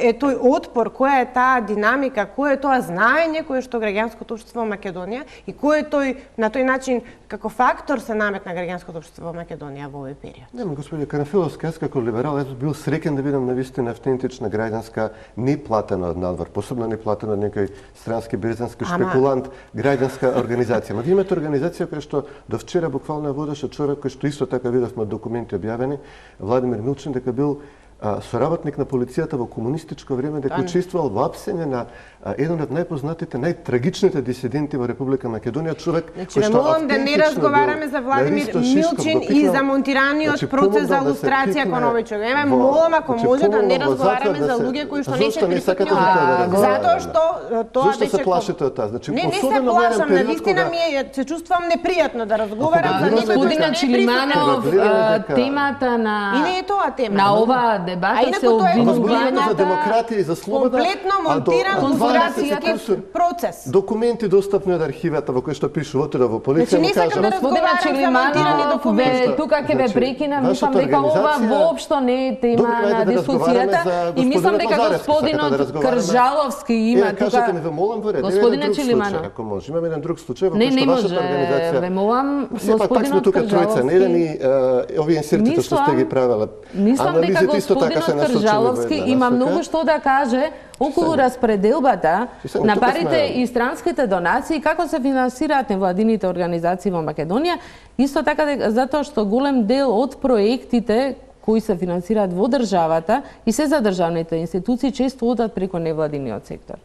B: е тој отпор, која е таа динамика, кој е тоа знаење кое што граѓанското општество во Македонија и кој е тој на тој начин како фактор се наметна граѓанското општество во Македонија во овој период.
C: Не, господје Карамфиловска, јас како либерал бил среќен да видам навистина автентична граѓанска, не платена од надвор, посебно не платена од некој странски брезански шпекулант, граѓанска организација. Ма ви имате организација која што до вчера буквално водеше човек кој што исто така видовме документи објавени, Владимир Милчин, дека бил соработник на полицијата во комунистичко време, дека учествувал во апсење на еден од најпознатите, најтрагичните дисиденти во Република Македонија, човек
B: кој што молам да не разговараме за Владимир Милчин и за монтираниот процес за лустрација Коновичок. Еве молам ако може да не разговараме за луѓе кои што не се присутни овде. Затоа што тоа
C: беше се плашите од таа? Значи
B: не се плашам, навистина ми се чувствувам непријатно да разговарам за некој кој што
A: Чилиманов, темата на
B: и не е тоа тема.
A: На ова дебата се обвинувањата
C: за демократија и за слобода,
B: комплетно монтиран лустрацијски процес.
C: Документи достапни од архивата во кои што пишу отида во полиција,
B: му кажа
A: господина Чилиманов, тука ќе ве прекинам, мислам дека ова воопшто не е тема на дискусијата и мислам дека господинот Кржаловски има тука.
C: Кажете ми, ве молам во ред.
A: Господине Чилиманов,
C: ако може, имаме еден друг случај во
A: кој
C: што вашата организација.
A: Ве молам,
C: господинот Кржаловски. Не сме тука тројца, не еден и овие инсертите што сте ги правеле.
A: Мислам дека Господинот Кржаловски има многу што да каже околу распределбата на парите и странските донации, како се финансираат невладините организации во Македонија, исто така затоа што голем дел од проектите кои се финансираат во државата и се за државните институции често одат преку невладиниот сектор.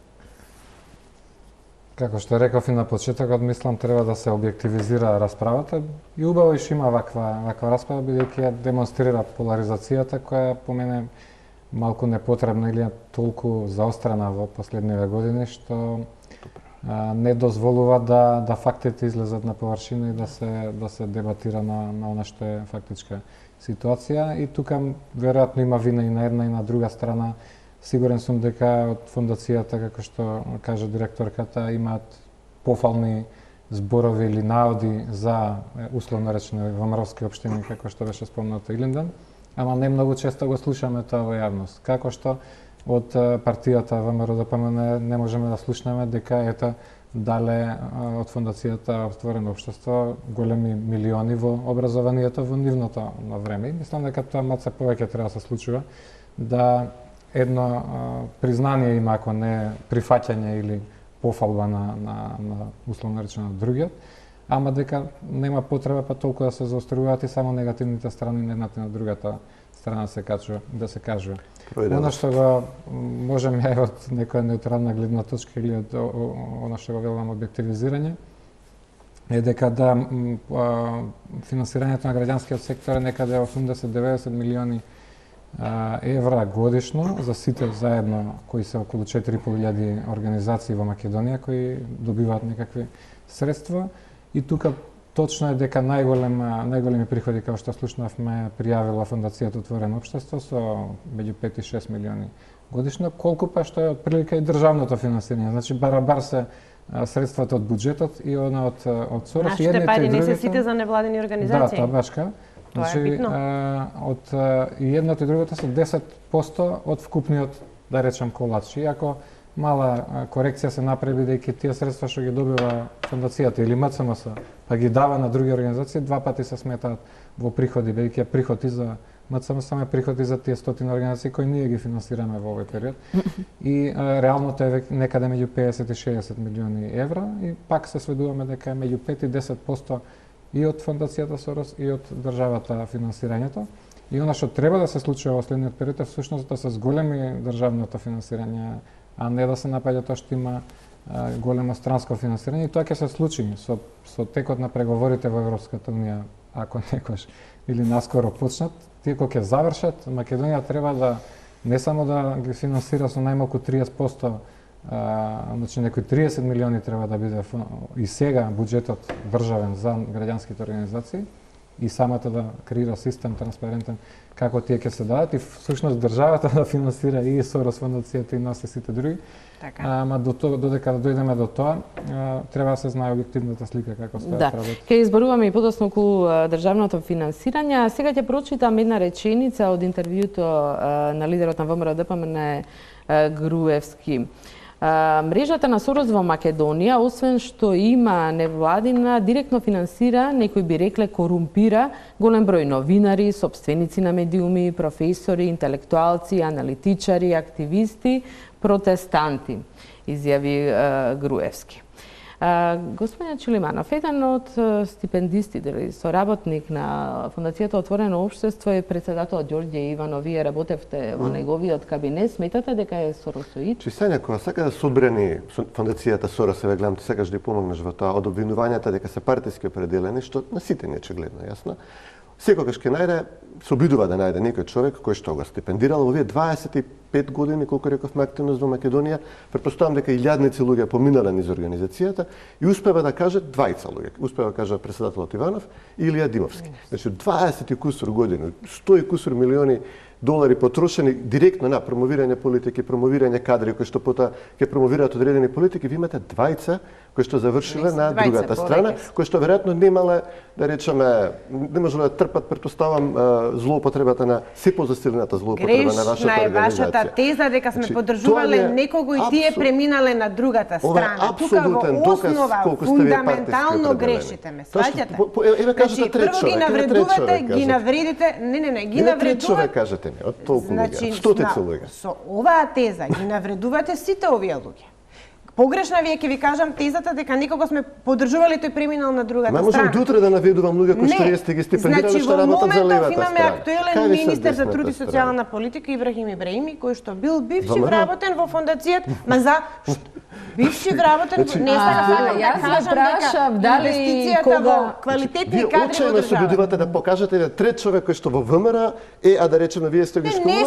D: Како што реков и на почетокот, мислам треба да се објективизира расправата и убаво што има ваква расправа, бидејќи ја демонстрира поларизацијата која по мене малку непотребна или толку заострена во последниве години што не дозволува да фактите излезат на површина и да се дебатира на она што е фактичка ситуација. И тука веројатно има вина и на една и на друга страна. Сигурен сум дека од фондацијата, како што кажа директорката, имаат пофални зборови или наоди за условно речено ВМРО-ски општини, како што беше спомнато Илинден, ама не многу често го слушаме тоа во јавност. Како што од партијата ВМРО-ДПМН не можеме да слушнеме дека ето дале од фондацијата Отворено општество големи милиони во образованието во нивното време. И мислам дека тоа малце повеќе треба да се случува, да едно признание има, ако не прифаќање или пофалба на условно речено другиот, ама дека нема потреба па толку да се заоструваат и само негативните страни на едната и на другата страна да се кажува. Оно што го можеме од некоја неутрална гледна точка или од оно што го велам објективизирање е дека финансирањето на граѓанскиот сектор е некаде 80-90 милиони евра годишно за сите заедно кои се околу 4.500 организации во Македонија кои добиваат некакви средства и тука точно е дека најголеми приходи како што слушнавме пријавила фондацијата Отворено општество со меѓу 5 и 6 милиони годишно, колку па што е отприлика и државното финансирање. Значи барабар се средствата од буџетот и она од Сорос и едните и другите. Нашите
B: пари не се сите за невладини организации.
D: Да, тоа башка. Значи, од и едното и другото се 10% од вкупниот, да речем, колач. И ако мала корекција се направи, бидејќи тие средства што ги добива фондацијата или МЦМС, па ги дава на други организации, два пати се сметаат во приходи, бидејќи приходи за МЦМС саме приходи за тие стотини организации кои ние ги финансираме во овој период. И реално тоа е некаде меѓу 50 и 60 милиони евра и пак се сведуваме дека е меѓу 5 и 10% и од фондацијата Сорос и од државата финансирањето. И она што треба да се случува во следниот период е всушност да се зголеми државното финансирање, а не да се напаѓа тоа што има големо странско финансирање. И тоа ќе се случи со текот на преговорите во Европската унија, ако некош или наскоро почнат. Тие кога ќе завршат, Македонија треба да не само да ги финансира со најмалку 30%, значи некои 30 милиони треба да биде и сега буџетот државен за граѓанските организации и самата да креира систем транспарентен како тие ќе се дадат и всушност државата да финансира и Сорос фондацијата и нас и сите други. Така. Ама додека дојдеме до тоа, треба да се знае објективната слика како стојат работи.
A: Ќе изборуваме и подоцна околу државното финансирање. Сега ќе прочитам една реченица од интервјуто на лидерот на ВМРО-ДПМН Груевски. Мрежата на Сорос во Македонија, освен што има невладина, директно финансира, некои би рекле корумпира, голем број новинари, сопственици на медиуми, професори, интелектуалци, аналитичари, активисти, протестанти, изјави Груевски. Господин Чилиманов, еден од стипендистите или соработник на Фондацијата Отворено општество е председателот Ѓорѓе Иванов. Вие работевте во неговиот кабинет. Сметате дека е соросоид?
C: Чи Сања, кога сака да се одбрани Фондацијата Сорос, гледам ти сакаш да ја помогнеш во тоа од обвинувањата дека се партиски определени, што на сите не очигледно јасно. Секогаш ќе најде, се обидува да најде некој човек кој што го стипендирал во овие 25 години, колку рековме активност во Македонија, претпоставам дека илјадници луѓе поминале низ организацијата и успева да каже двајца луѓе. Успева да каже председателот Иванов и Илија Димовски. Значи 20 и кусур години, 100 и кусур милиони долари потрошени директно на промовирање политики, промовирање кадри кои што потоа ќе промовираат одредени политики, ви имате двајца кои што завршиле на другата страна, кои што веројатно немале, да речеме, не можеле да трпат, претпоставам, злоупотребата на се позасилената злоупотреба на вашата организација.
B: Грешна е вашата теза дека сме поддржувале некого и тие преминале на другата страна. Тука во основа фундаментално грешите, ме сваќате?
C: Еве кажете трет човек,
B: ги навредувате, ги навредите, ги навредувате.
C: Трет човек кажете ми, од толку луѓе, стотици луѓе.
B: Со оваа теза ги навредувате сите овие луѓе. Погрешна вие ќе ви кажам тезата дека некого сме поддржували тој преминал на другата страна.
C: Можам утре да наведувам луѓе кои што сте ги стипендирали што работат за левата страна.
B: Имаме актуелен министер за труд и социјална политика Ибрахим Ибраими кој што бил бивши вработен во фондацијата, ма за бивши вработен, не сакам да кажам дека инвестицијата во квалитетни кадри во државата.
C: Вие се обидувате да покажете трет човек кој што во ВМРО а да речеме вие сте ги школували,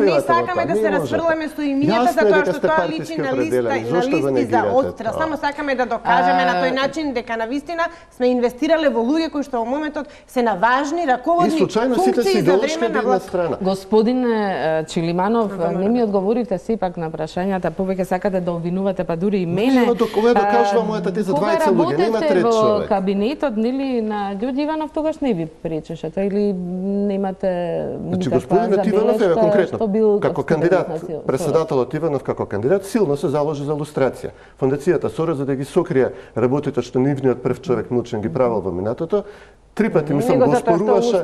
B: не сакаме да се расфрламе со имињата затоа што тоа личи на листи за отстрел. Само сакаме да докажеме на тој начин дека навистина сме инвестирале во луѓе кои што во моментот се на важни раководни функции за време на власт.
A: Господине Чилиманов, не ми одговоривте сепак на прашањата, повеќе сакате да обвинувате па дури и мене.
C: Не, кога докажува мојата теза двајца луѓе, нема трет човек.
A: Во кабинетот нели на Ѓорѓе Иванов тогаш не ви пречеше, тоа или немате никаква
C: забелешка конкретно како кандидат, председателот Иванов како кандидат силно се заложи за лустрација. Фондацијата Сорос за да ги сокрие работите што нивниот прв човек Млучен ги правил во минатото, три пати мислам го споруваше.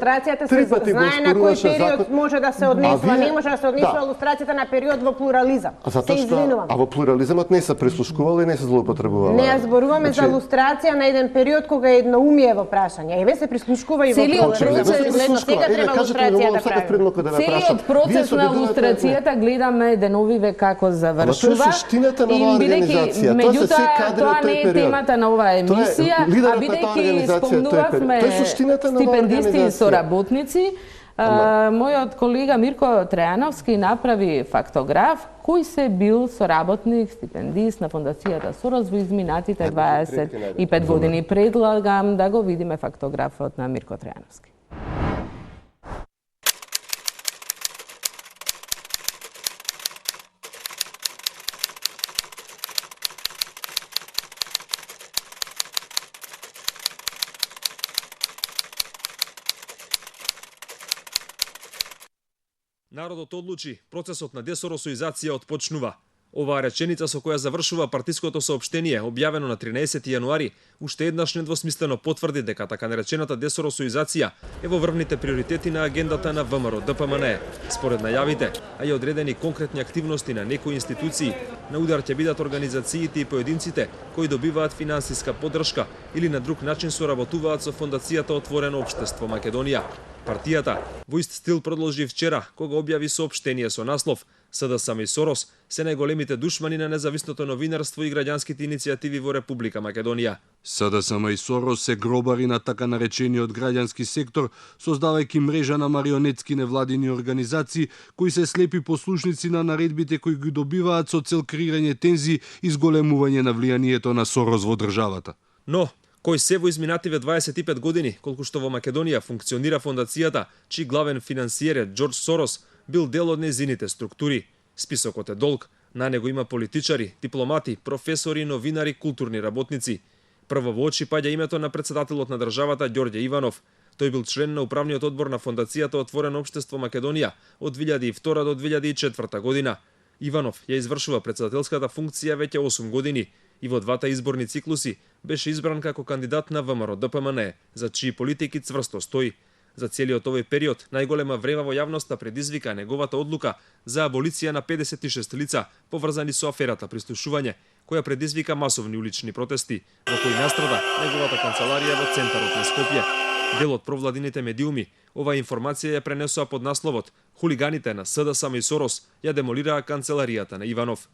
B: Три пати го споруваше период може да се однесува, не може да се однесува лустрацијата на период во плурализам. Се извинувам.
C: А во плурализамот не се прислушкувало и не се злоупотребувало.
B: Не ја зборуваме за лустрација на еден период кога е едноумие во прашање. Еве се прислушкува и во плурализам. Сега треба лустрација да прави.
A: Целиот процес на лустрацијата гледаме деновиве како завршува.
C: Тоа е суштината на оваа организација.
A: Меѓутоа, тоа не е темата на оваа емисија, а бидејќи спомнувавме стипендисти и соработници, мојот колега Мирко Трајановски направи фактограф кој се бил соработник, стипендист на фондацијата Сорос во изминатите 25 години. Предлагам да го видиме фактографот на Мирко Трајановски.
F: Народот одлучи, процесот на десоросоизација отпочнува. Оваа реченица со која завршува партиското соопштение, објавено на 13 јануари, уште еднаш недвосмислено потврди дека така наречената десоросоизација е во врвните приоритети на агендата на ВМРО ДПМНЕ. Според најавите, а и одредени конкретни активности на некои институции, на удар ќе бидат организациите и поединците кои добиваат финансиска поддршка или на друг начин соработуваат со Фондацијата Отворено општество Македонија. Партијата во ист стил продолжи вчера, кога објави соопштение со наслов СДСМ и Сорос се најголемите душмани на независното новинарство и граѓанските иницијативи во Република Македонија.
G: СДСМ и Сорос се гробари на така наречениот граѓански сектор, создавајќи мрежа на марионетски невладини организации кои се слепи послушници на наредбите кои ги добиваат со цел креирање тензии и зголемување на влијанието на Сорос во државата.
F: Но кој се во изминативе 25 години, колку што во Македонија функционира фондацијата, чиј главен финансиер е Џорџ Сорос, бил дел од незините структури. Списокот е долг, на него има политичари, дипломати, професори, новинари, културни работници. Прво во очи паѓа името на председателот на државата Ѓорѓе Иванов. Тој бил член на управниот одбор на Фондацијата Отворено општество Македонија од 2002 до 2004 година. Иванов ја извршува председателската функција веќе 8 години и во двата изборни циклуси беше избран како кандидат на ВМРО ДПМНЕ, за чии политики цврсто стои. За целиот овој период најголема врева во јавноста предизвика неговата одлука за аболиција на 56 лица поврзани со аферата прислушување, која предизвика масовни улични протести, во кои настрада неговата канцеларија во центарот на Скопје. Дел од провладините медиуми оваа информација ја пренесоа под насловот "Хулиганите на СДСМ и Сорос ја демолираа канцеларијата на Иванов".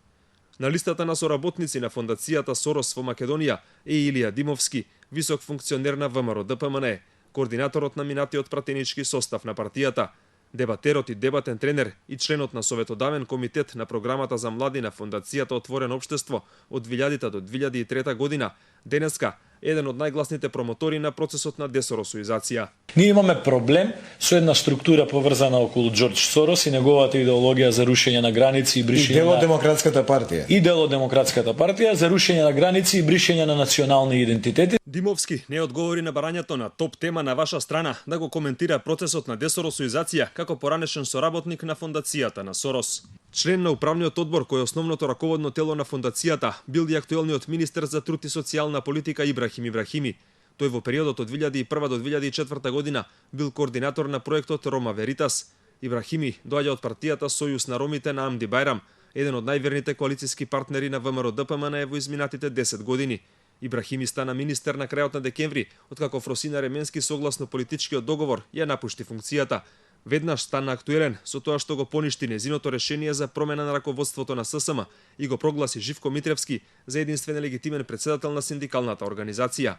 F: На листата на соработници на Фондацијата Сорос во Македонија е Илија Димовски, висок функционер на ВМРО ДПМНЕ, координаторот на минатиот пратенички состав на партијата, дебатерот и дебатен тренер и членот на Советодавен комитет на програмата за млади на Фондацијата Отворено општество од 2000 до 2003 година, денеска еден од најгласните промотори на процесот на десоросоизација.
H: Ние имаме проблем со една структура поврзана околу Џорџ Сорос и неговата идеологија за рушење на граници и бришење
I: и дел од Демократската партија.
H: И дел од Демократската партија за рушење на граници и бришење на национални идентитети.
F: Димовски не одговори на барањето на топ тема на ваша страна да го коментира процесот на десоросоизација како поранешен соработник на фондацијата на Сорос. Член на управниот одбор кој е основното раководно тело на фондацијата бил и актуелниот министер за труд и социјална политика Ибрахим Ибрахими. Тој во периодот од 2001 до 2004 година бил координатор на проектот Рома Веритас. Ибрахими доаѓа од партијата Сојуз на ромите на Амди Бајрам, еден од најверните коалициски партнери на ВМРО ДПМН во изминатите 10 години. Ибрахими стана министер на крајот на декември, откако Фросина Ременски согласно политичкиот договор ја напушти функцијата. Веднаш стана актуелен со тоа што го поништи незиното решение за промена на раководството на ССМ и го прогласи Живко Митревски за единствен и легитимен председател на синдикалната организација.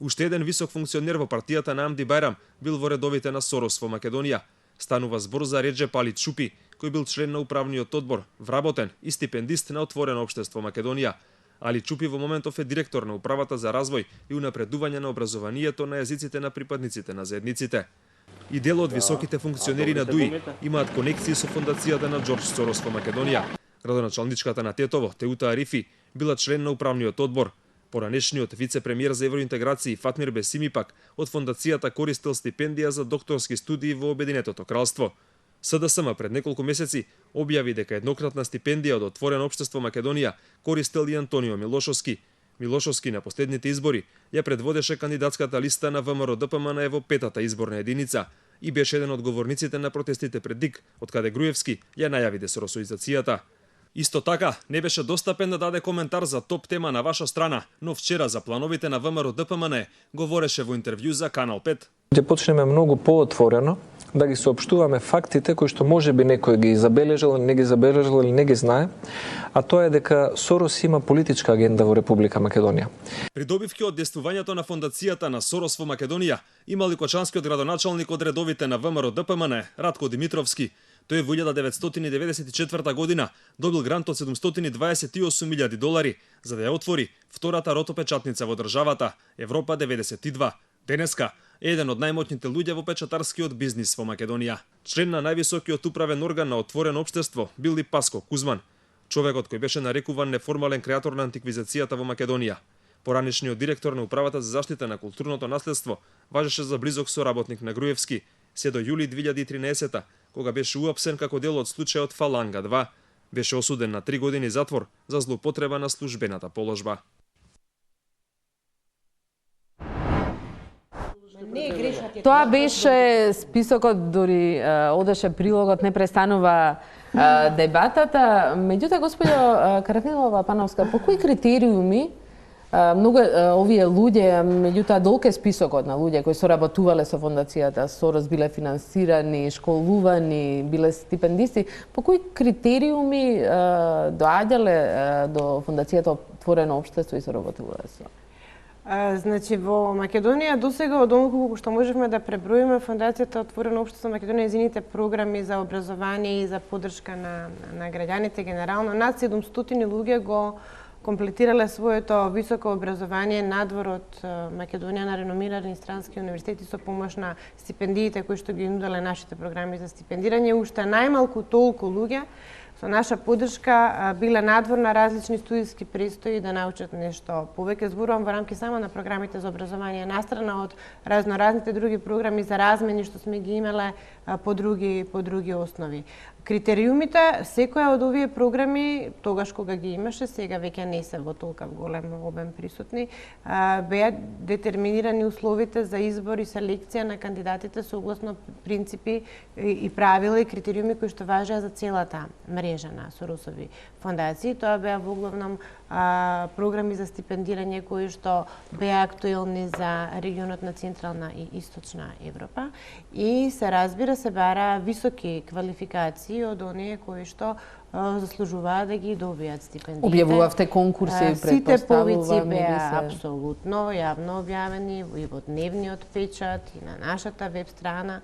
F: Уште еден висок функционер во партијата на Амди Бајрам бил во редовите на Сорос во Македонија. Станува збор за Реџеп Али Чупи, кој бил член на управниот одбор, вработен и стипендист на Отворено општество Македонија. Али Чупи во моментов е директор на управата за развој и унапредување на образованието на јазиците на припадниците на заедниците. И дел од високите функционери на ДУИ имаат конекции со фондацијата на Џорџ Сорос во Македонија. Градоначалничката на Тетово, Теута Арифи, била член на управниот одбор. Поранешниот вице-премиер за евроинтеграција Фатмир Бесими пак од фондацијата користел стипендија за докторски студии во Обединетото кралство. СДСМ пред неколку месеци објави дека еднократна стипендија од Отворено општество Македонија користел и Антонио Милошовски. Милошовски на последните избори ја предводеше кандидатската листа на ВМРО ДПМН во 5-та изборна единица и беше еден од говорниците на протестите пред ДИК, од каде Груевски ја најави десоросоизацијата. Исто така, не беше достапен да даде коментар за топ тема на ваша страна, но вчера за плановите на ВМРО ДПМН говореше во интервју за Канал 5.
J: Ќе почнеме многу поотворено да ги соопштуваме фактите кои што можеби некој ги забележал, не ги забележал или не ги знае, а тоа е дека Сорос има политичка агенда во Република Македонија.
F: Придобивки од действувањето на фондацијата на Сорос во Македонија има Ликочанскиот градоначалник од редовите на ВМРО ДПМН Радко Димитровски. Тој во 1994 година добил грант од $728,000 за да ја отвори втората ротопечатница во државата, Европа 92. Денеска е еден од најмотните луѓе во печатарскиот бизнис во Македонија. Член на највисокиот управен орган на Отворено општество бил и Паско Кузман, човекот кој беше нарекуван неформален креатор на антиквизацијата во Македонија. Поранешниот директор на управата за заштита на културното наследство важеше за близок соработник на Груевски се до јули 2013 кога беше уапсен како дел од случајот Фаланга 2. Беше осуден на 3 години затвор за злоупотреба на службената положба.
A: Тоа беше списокот, дури одеше прилогот, не престанува дебатата. Меѓутоа, господјо Каратнилова Пановска, по кои критериуми многу овие луѓе, меѓутоа долг е списокот на луѓе кои соработувале со фондацијата Сорос, биле финансирани, школувани, биле стипендисти, по кои критериуми доаѓале до фондацијата Отворено општество и соработувале со?
B: Значи, во Македонија досега од онолку што можевме да преброиме, фондацијата Отворено општество Македонија изините програми за образование и за поддршка на граѓаните генерално, над 700 луѓе го комплетирале своето високо образование надвор од Македонија на реномирани странски универзитети со помош на стипендиите кои што ги нуделе нашите програми за стипендирање. Уште најмалку толку луѓе со наша поддршка биле надвор на различни студиски престои да научат нешто повеќе. Зборувам во рамки само на програмите за образование, настрана од разноразните други програми за размени што сме ги имале по други основи. Критериумите, секоја од овие програми, тогаш кога ги имаше, сега веќе не се во толков голем обем присутни, беа детерминирани условите за избор и селекција на кандидатите согласно принципи и правила и критериуми кои што важеа за целата мрежа на Соросови фондации. Тоа беа во главном програми за стипендирање кои што беа актуелни за регионот на Централна и Источна Европа и се разбира се бара високи квалификации од оние кои што заслужуваат да ги добијат стипендиите.
A: Објавувавте конкурси,
B: сите повици беа апсолутно јавно објавени и во дневниот печат и на нашата веб страна.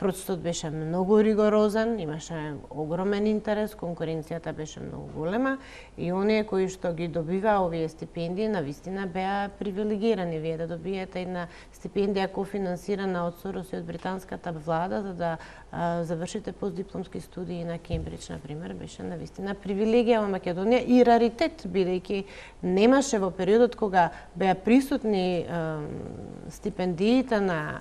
B: Процесот беше многу ригорозен, имаше огромен интерес, конкуренцијата беше многу голема и оние кои што ги добиваа овие стипендии навистина беа привилегирани. Вие да добиете една стипендија кофинансирана од Сорос и од британската влада за да завршите постдипломски студии на Кембридж, например, беше навистина привилегија во Македонија и раритет, бидејќи немаше во периодот кога беа присутни стипендиите на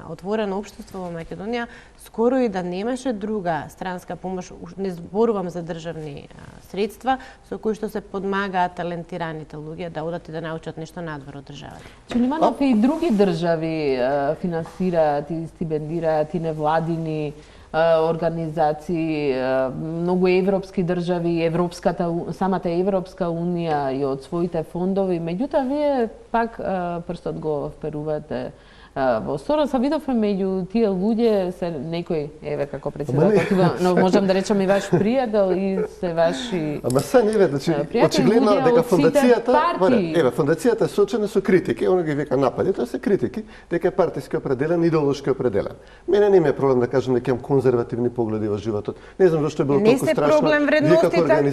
B: отворено општество во Македонија, скоро и да немаше друга странска помош, не зборувам за државни средства, со кои што се подмагаат талентираните луѓе да одат и да научат нешто надвор од државата.
A: Чулиманов, и други држави финансираат и стипендираат и невладини организации, многу европски држави, самата Европска унија и од своите фондови. Меѓутоа, вие пак прстот го вперувате во Сорос, видовме меѓу тие луѓе се некои, еве како председател, но можам да речам и ваш пријател и се ваши.
C: Ама се не значи очигледно дека фондацијата, фондацијата е сочена со критики, она ги вика напади, тоа се критики, дека е партиски определен, идеолошки определен. Мене не ми е проблем да кажам дека имам конзервативни погледи во животот. Не знам зашто е било толку страшно.
B: Не се проблем вредностите.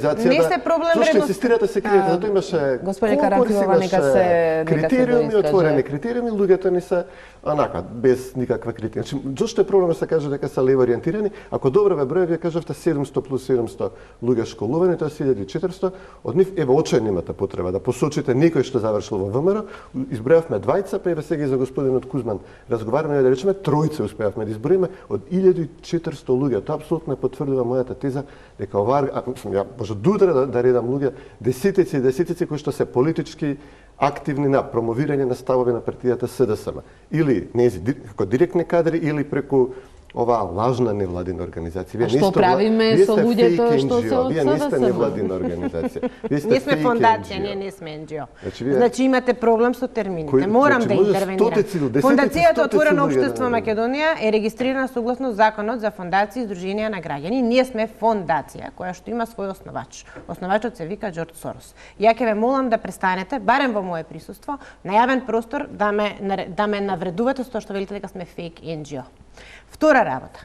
C: Зашто инсистирате се криете, затоа имаше
A: Господи Карамфилова, нека се
C: критериуми, отворени критериуми, луѓето не се онака, без никаква критика. Значи, зашто е проблем да се каже дека се лево ориентирани? Ако добро ве број, вие кажавте 700 плюс 700 луѓе школувани, тоа е 1400, од нив еве очајно имате потреба да посочите некој што завршил во ВМРО, избројавме двајца, па еве сега и за господинот Кузман разговараме да речеме тројца успеавме да изброиме од 1400 луѓе. Тоа апсолутно потврдува мојата теза дека оваа, ја може дудра да редам луѓе, десетици кои што се политички активни на промовирање на ставови на партијата СДСМ. Или нези како директни кадри, или преку оваа лажна невладина организација.
A: А што правиме со луѓето што се од СДСМ?
C: Вие не сте невладина организација.
B: Ние сме фондација, ние не сме NGO. Значи имате проблем со термините. Морам да интервенирам. Фондацијата Отворено општество Македонија е регистрирана согласно Законот за фондации и здруженија на граѓани. Ние сме фондација која што има свој основач. Основачот се вика Џорџ Сорос. Ја ќе ве молам да престанете, барем во мое присуство, на јавен простор да ме навредувате со тоа што велите дека сме фейк NGO. Втора работа.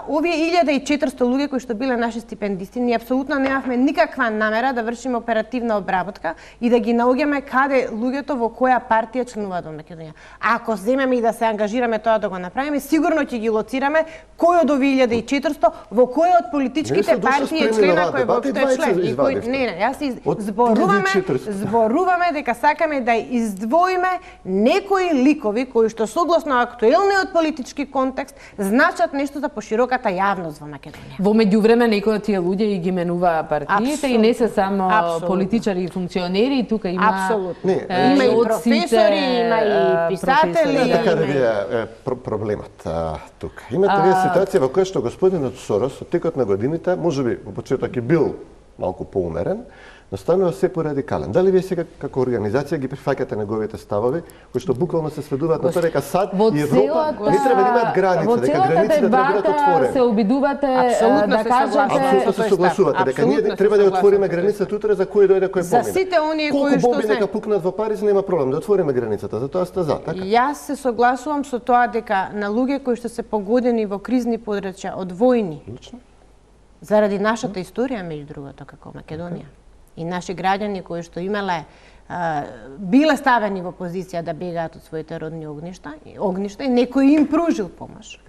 B: Овие 1400 луѓе кои што биле наши стипендисти, ние апсолутно немавме никаква намера да вршиме оперативна обработка и да ги наоѓаме каде луѓето во која партија членуваат во Македонија. Ако земеме и да се ангажираме тоа да го направиме, сигурно ќе ги лоцираме кој од овие 1400 во кој од политичките партии е члена кој воопшто е член и кој јас зборуваме дека сакаме да издвоиме некои ликови кои што согласно актуелниот политички контекст значат нешто за пошироката јавност во Македонија.
A: Во меѓувреме некои од тие луѓе и ги менуваа партиите и не се само политичари и функционери, тука има
B: има и професори, има и писатели.
C: Така е проблемот тука. Имате вие ситуација во која што господинот Сорос од текот на годините, можеби во почеток е бил малку поумерен, но станува се порадикален. Дали вие сега како организација ги прифаќате неговите ставови, кои што буквално се сведуваат на тоа дека САД и Европа не треба да имаат граници, дека границите треба да бидат отворени.
A: Се обидувате да кажете,
C: апсолутно се согласувате дека ние треба да отвориме границата утре за кој дојде, кој помине.
B: За сите оние кои што
C: бомби нека пукнат во Париз, нема проблем да отвориме границата, за тоа сте за, така?
B: Јас се согласувам со тоа дека на луѓе кои што се погодени во кризни подрачја од војни. Заради нашата историја меѓу другото како Македонија. И наши граѓани кои што имале биле ставени во позиција да бегаат од своите родни огништа и некој им пружил помош.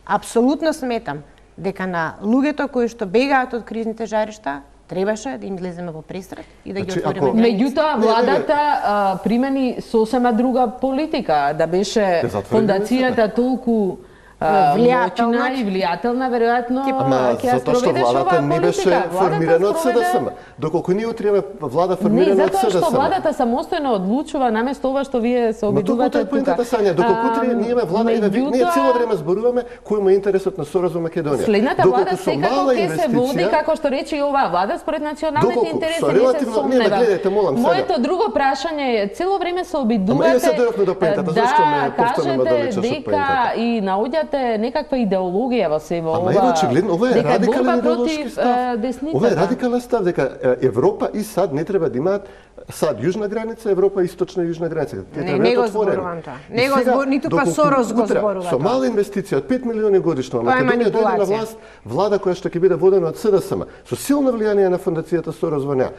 B: Апсолутно сметам дека на луѓето кои што бегаат од кризните жаришта требаше да им излеземе во пресрет и да ги отвориме граници.
A: Меѓутоа, владата примени сосема друга политика, да беше фондацијата толку моќна и влијателна, веројатно ќе ја спроведеш оваа
C: владата не беше формирана од СДСМ. Доколку ние утре влада формирана од СДСМ.
A: Не, затоа што владата самостојно одлучува наместо ова што вие се обидувате тука.
C: Но тоа е Сања, доколку утре ние имаме влада, ние цело време зборуваме кој има интересот на Сорос во Македонија.
A: Следната влада секако ќе се води како што рече и оваа влада според националните интереси, не се сомневам. Моето друго прашање е цело време се обидувате да кажете дека и наоѓате наоѓате некаква идеологија во себе ова.
C: Ама ево очигледно, ова е
A: дека
C: радикален
A: борба
C: идеолошки
A: против
C: став.
A: десницата.
C: Ова е радикален став дека Европа и САД не треба да имаат САД јужна граница, Европа источна и јужна граница.
B: Не го зборувам тоа. Не го збор, ниту па Сорос го зборува тоа.
C: Со мала инвестиција од 5 милиони годишно,
B: Тоа е
C: Македонија дојде на
B: манипулација.
C: власт, влада која што ќе биде водена од СДСМ, со силно влијание на фондацијата Сорос во неа.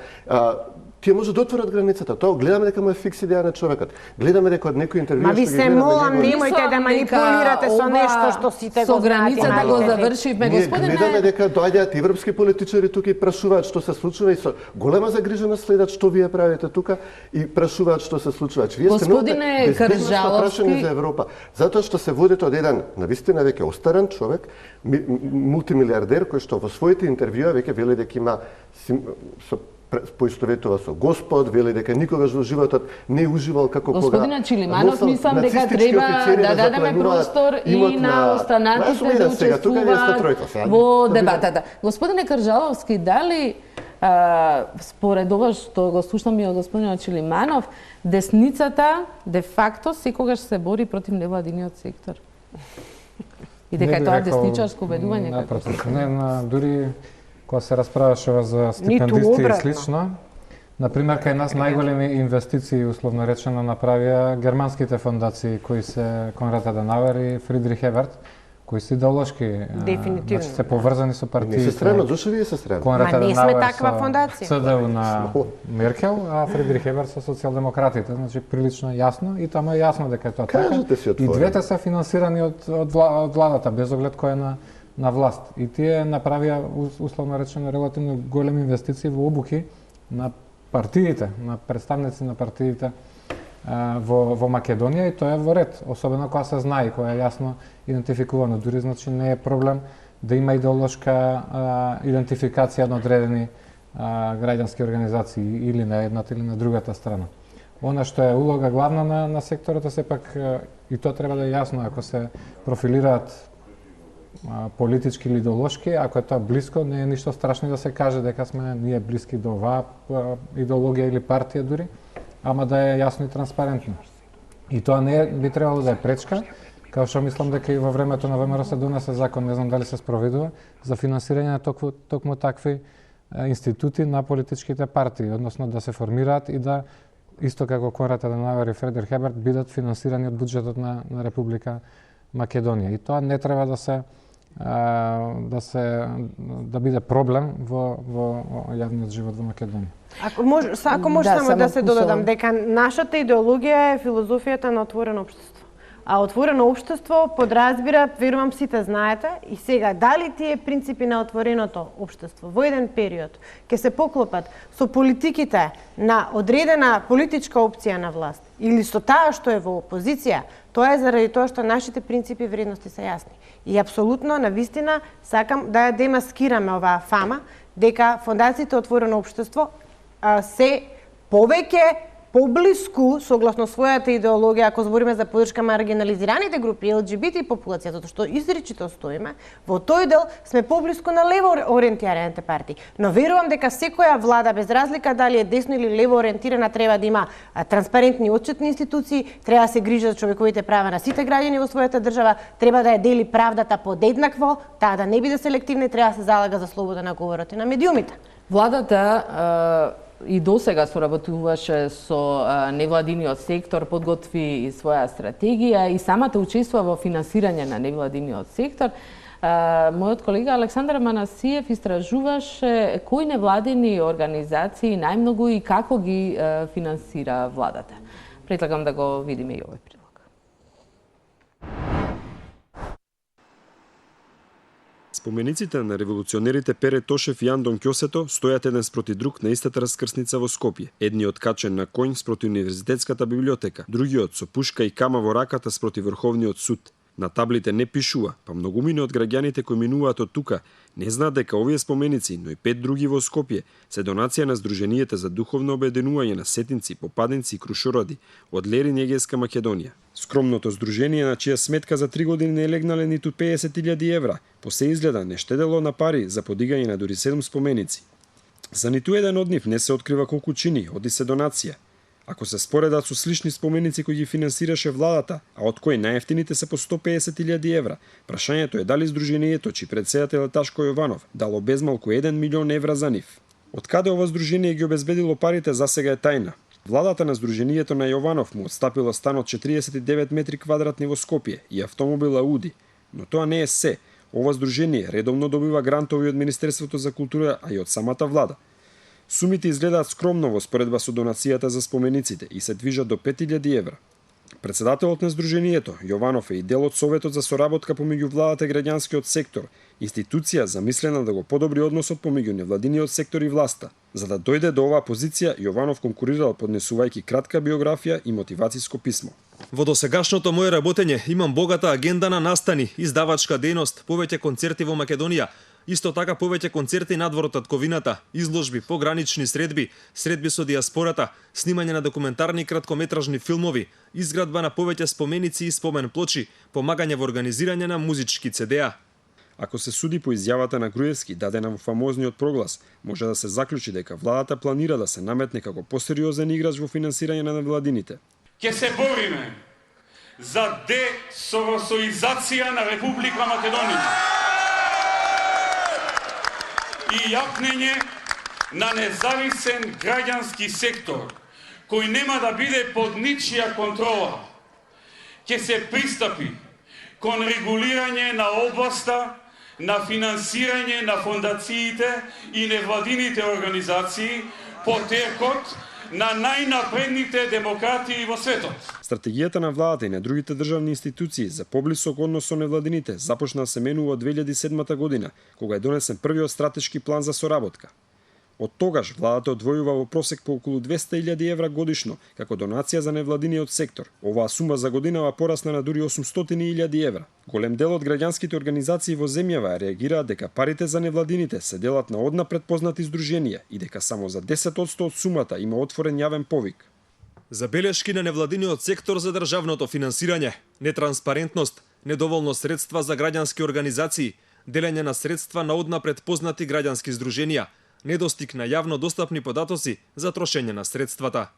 C: Тие може да отворат границата. Тоа гледаме дека му е фикс идеја на човекот. Гледаме дека од некој интервју
B: Ма ви се молам, немојте да манипулирате со нешто што сите го знаете.
A: Со границата го завршивме,
C: Ние
A: господине.
C: гледаме дека доаѓаат европски политичари тука и прашуваат што се случува и со голема загриженост следат што вие правите тука и прашуваат што се случува. Вие сте
A: Господине Кржаловски,
C: за Европа, затоа што се водите од еден навистина веќе остарен човек, мултимилиардер кој што во своите интервјуа веќе вели дека има поистоветува со Господ, вели дека никогаш во животот не уживал како кога.
A: Господине Чилиманов, мислам дека треба да дадеме простор и на останатите да учествуваат во дебатата. Господине Кржаловски, дали според ова што го слушам и од господинот Чилиманов, десницата де факто секогаш се бори против невладиниот сектор? И дека е тоа десничарско убедување?
D: Напротив, дури кога се расправаше ова за стипендисти и слично, например, кај нас најголеми инвестиции, условно речено, направија германските фондации, кои се Конрад Аденауер и Фридрих Еберт, кои се идеолошки,
B: дефинитивно,
D: се поврзани со партиите.
C: Не се сремат, зашто вие се сремат?
D: Конрад
B: Ма не сме
D: Аденауер
B: таква
D: со
B: фондација.
D: ЦДУ на Меркел, а Фридрих Еберт со социјалдемократите. Значи, прилично јасно, и таму е јасно дека е тоа така. И двете се финансирани од владата, без оглед кој е на власт. И тие направија, условно речено, релативно големи инвестиции во обуки на партиите, на представници на партиите во Македонија, и тоа е во ред, особено кога се знае, кога е јасно идентификувано. Дури, значи, не е проблем да има идеолошка идентификација на одредени граѓански организации или на едната или на другата страна. Она што е улога главна на секторот е сепак, и тоа треба да е јасно, ако се профилираат политички или идеолошки, ако е тоа блиско, не е ништо страшно да се каже дека сме ние блиски до оваа идеологија или партија дури, ама да е јасно и транспарентно. И тоа не би требало да е пречка, као што мислам дека и во времето на ВМРО се донесе закон, не знам дали се спроведува, за финансирање на токму такви институти на политичките партии, односно да се формираат и да, исто како Конрад Аденауер и Фридрих Еберт, бидат финансирани од буџетот на Република Македонија. И тоа не треба да биде проблем во јавниот живот во Македонија.
B: Ако може само да се додадам дека нашата идеологија е филозофијата на отворено општество. А отворено општество подразбира, верувам сите знаете, и сега дали тие принципи на отвореното општество во еден период ќе се поклопат со политиките на одредена политичка опција на власт или со таа што е во опозиција, тоа е заради тоа што нашите принципи и вредности се јасни. И апсолутно, навистина, сакам да ја демаскираме оваа фама дека фондациите Отворено општество се повеќе поблиску согласно својата идеологија, ако збориме за поддршка маргинализираните групи, ЛГБТ популација, затоа што изричито стоиме, во тој дел сме поблиску на лево ориентираните партии. Но верувам дека секоја влада, без разлика дали е десно или лево ориентирана, треба да има транспарентни отчетни институции, треба да се грижи за човековите права на сите граѓани во својата држава, треба да ја дели правдата подеднакво, таа да не биде селективна и треба да се залага за слобода на говорот и на медиумите.
A: Владата и досега соработуваше со невладиниот сектор, подготви и своја стратегија и самата учествува во финансирање на невладиниот сектор. Мојот колега Александар Манасиев истражуваше кои невладини организации најмногу и како ги финансира владата. Предлагам да го видиме и овој прилог.
I: Спомениците на револуционерите Пере Тошев и Андон Ќосето стојат еден спроти друг на истата раскрсница во Скопје. Едниот качен на коњ спроти универзитетската библиотека, другиот со пушка и кама во раката спроти Врховниот суд. На таблите не пишува, па многумина од граѓаните кои минуваат од тука не знаат дека овие споменици, но и 5 други во Скопје, се донација на Сдруженијето за духовно обединување на сетинци, попаденци и крушороди од Лерин Егејска Македонија. Скромното здружение на чија сметка за 3 години не легнале ниту 50.000 евра, по се изгледа не штедело на пари за подигање на дури 7 споменици. За ниту еден од нив не се открива колку чини, оди се донација. Ако се споредат со слични споменици кои ги финансираше владата, а од кои најефтините се по 150.000 евра, прашањето е дали здружението чиј претседател е Ташко Јованов дало безмалку 1 милион евра за нив. Од каде ова здружение ги обезбедило парите засега е тајна. Владата на здружението на Јованов му отстапила стан од 49 метри квадратни во Скопје и автомобил Ауди, но тоа не е се. Ова здружение редовно добива грантови од Министерството за култура, а и од самата влада. Сумите изгледаат скромно во споредба со донацијата за спомениците и се движат до 5.000 евра. Председателот на здружението, Јованов, е и дел од Советот за соработка помеѓу владата и граѓанскиот сектор, институција замислена да го подобри односот помеѓу невладиниот сектор и власта. За да дојде до оваа позиција, Јованов конкурирал поднесувајќи кратка биографија и мотивациско писмо.
F: Во досегашното моје работење имам богата агенда на настани, издавачка дејност, повеќе концерти во Македонија, исто така повеќе концерти надвор од татковината, изложби, погранични средби, средби со диаспората, снимање на документарни краткометражни филмови, изградба на повеќе споменици и спомен плочи, помагање во организирање на музички CD-а.
I: Ако се суди по изјавата на Груевски, дадена во фамозниот проглас, може да се заклучи дека владата планира да се наметне како посериозен играч во финансирање на невладините.
K: Ќе се бориме за десоросоизација на Република Македонија и јапнење на независен граѓански сектор кој нема да биде под ничија контрола. Ќе се пристапи кон регулирање на областа на финансирање на фондациите и невладините организации по текот на најнапредните демократии во светот.
I: Стратегијата на владата и на другите државни институции за поблисок однос со невладините започна да се менува од 2007 година, кога е донесен првиот стратешки план за соработка. Од тогаш владата одвојува во просек по околу 200.000 евра годишно како донација за невладиниот сектор. Оваа сума за годинава порасна на дури 800.000 евра. Голем дел од граѓанските организации во земјава реагираат дека парите за невладините се делат на однапред познати здруженија и дека само за 10% од сумата има отворен јавен повик.
F: Забелешки на невладиниот сектор за државното финансирање, нетранспарентност, недоволно средства за граѓански организации, делење на средства на однапред познати граѓански здруженија, недостиг на јавно достапни податоци за трошење на средствата.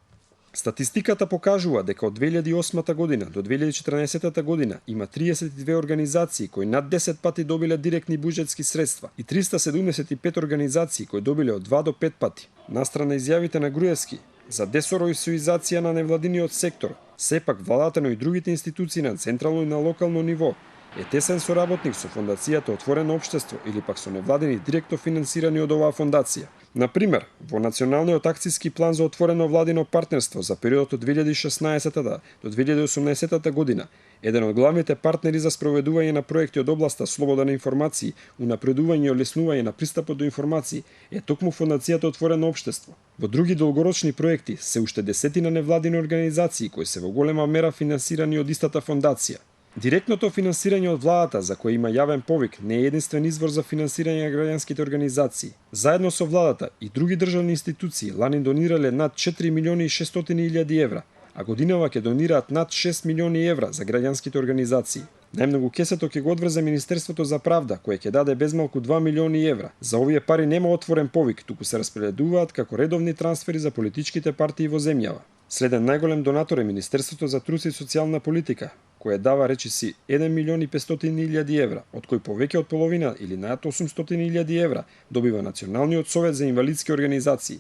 I: Статистиката покажува дека од 2008 година до 2014 година има 32 организации кои над 10 пати добиле директни буџетски средства и 375 организации кои добиле од 2 до 5 пати. Настрана изјавите на Груевски за десоросоизација на невладиниот сектор, сепак владата, но и другите институции на централно и на локално ниво е тесен соработник со фондацијата Отворено општество или пак со невладини директно финансирани од оваа фондација. Например, во Националниот акцијски план за отворено владино партнерство за периодот од 2016 до 2018 година, еден од главните партнери за спроведување на проекти од областа слобода на информации, унапредување и олеснување на пристапот до информации е токму фондацијата Отворено општество. Во други долгорочни проекти се уште десетина невладини организации кои се во голема мера финансирани од истата фондација. Директното финансирање од владата, за кој има јавен повик, не е единствен извор за финансирање на граѓанските организации. Заедно со владата и други државни институции лани донирале над 4.600.000 евра, а годинава ќе донираат над 6 милиони евра за граѓанските организации. Најмногу кесето ќе го одврзе Министерството за правда, кое ќе даде безмалку 2 милиони евра. За овие пари нема отворен повик, туку се распределуваат како редовни трансфери за политичките партии во земјава. Следен најголем донатор е Министерството за труд и социјална политика, кое дава речиси 1.500.000 евра, од кои повеќе од половина или над 800.000 евра добива Националниот совет за инвалидски организации.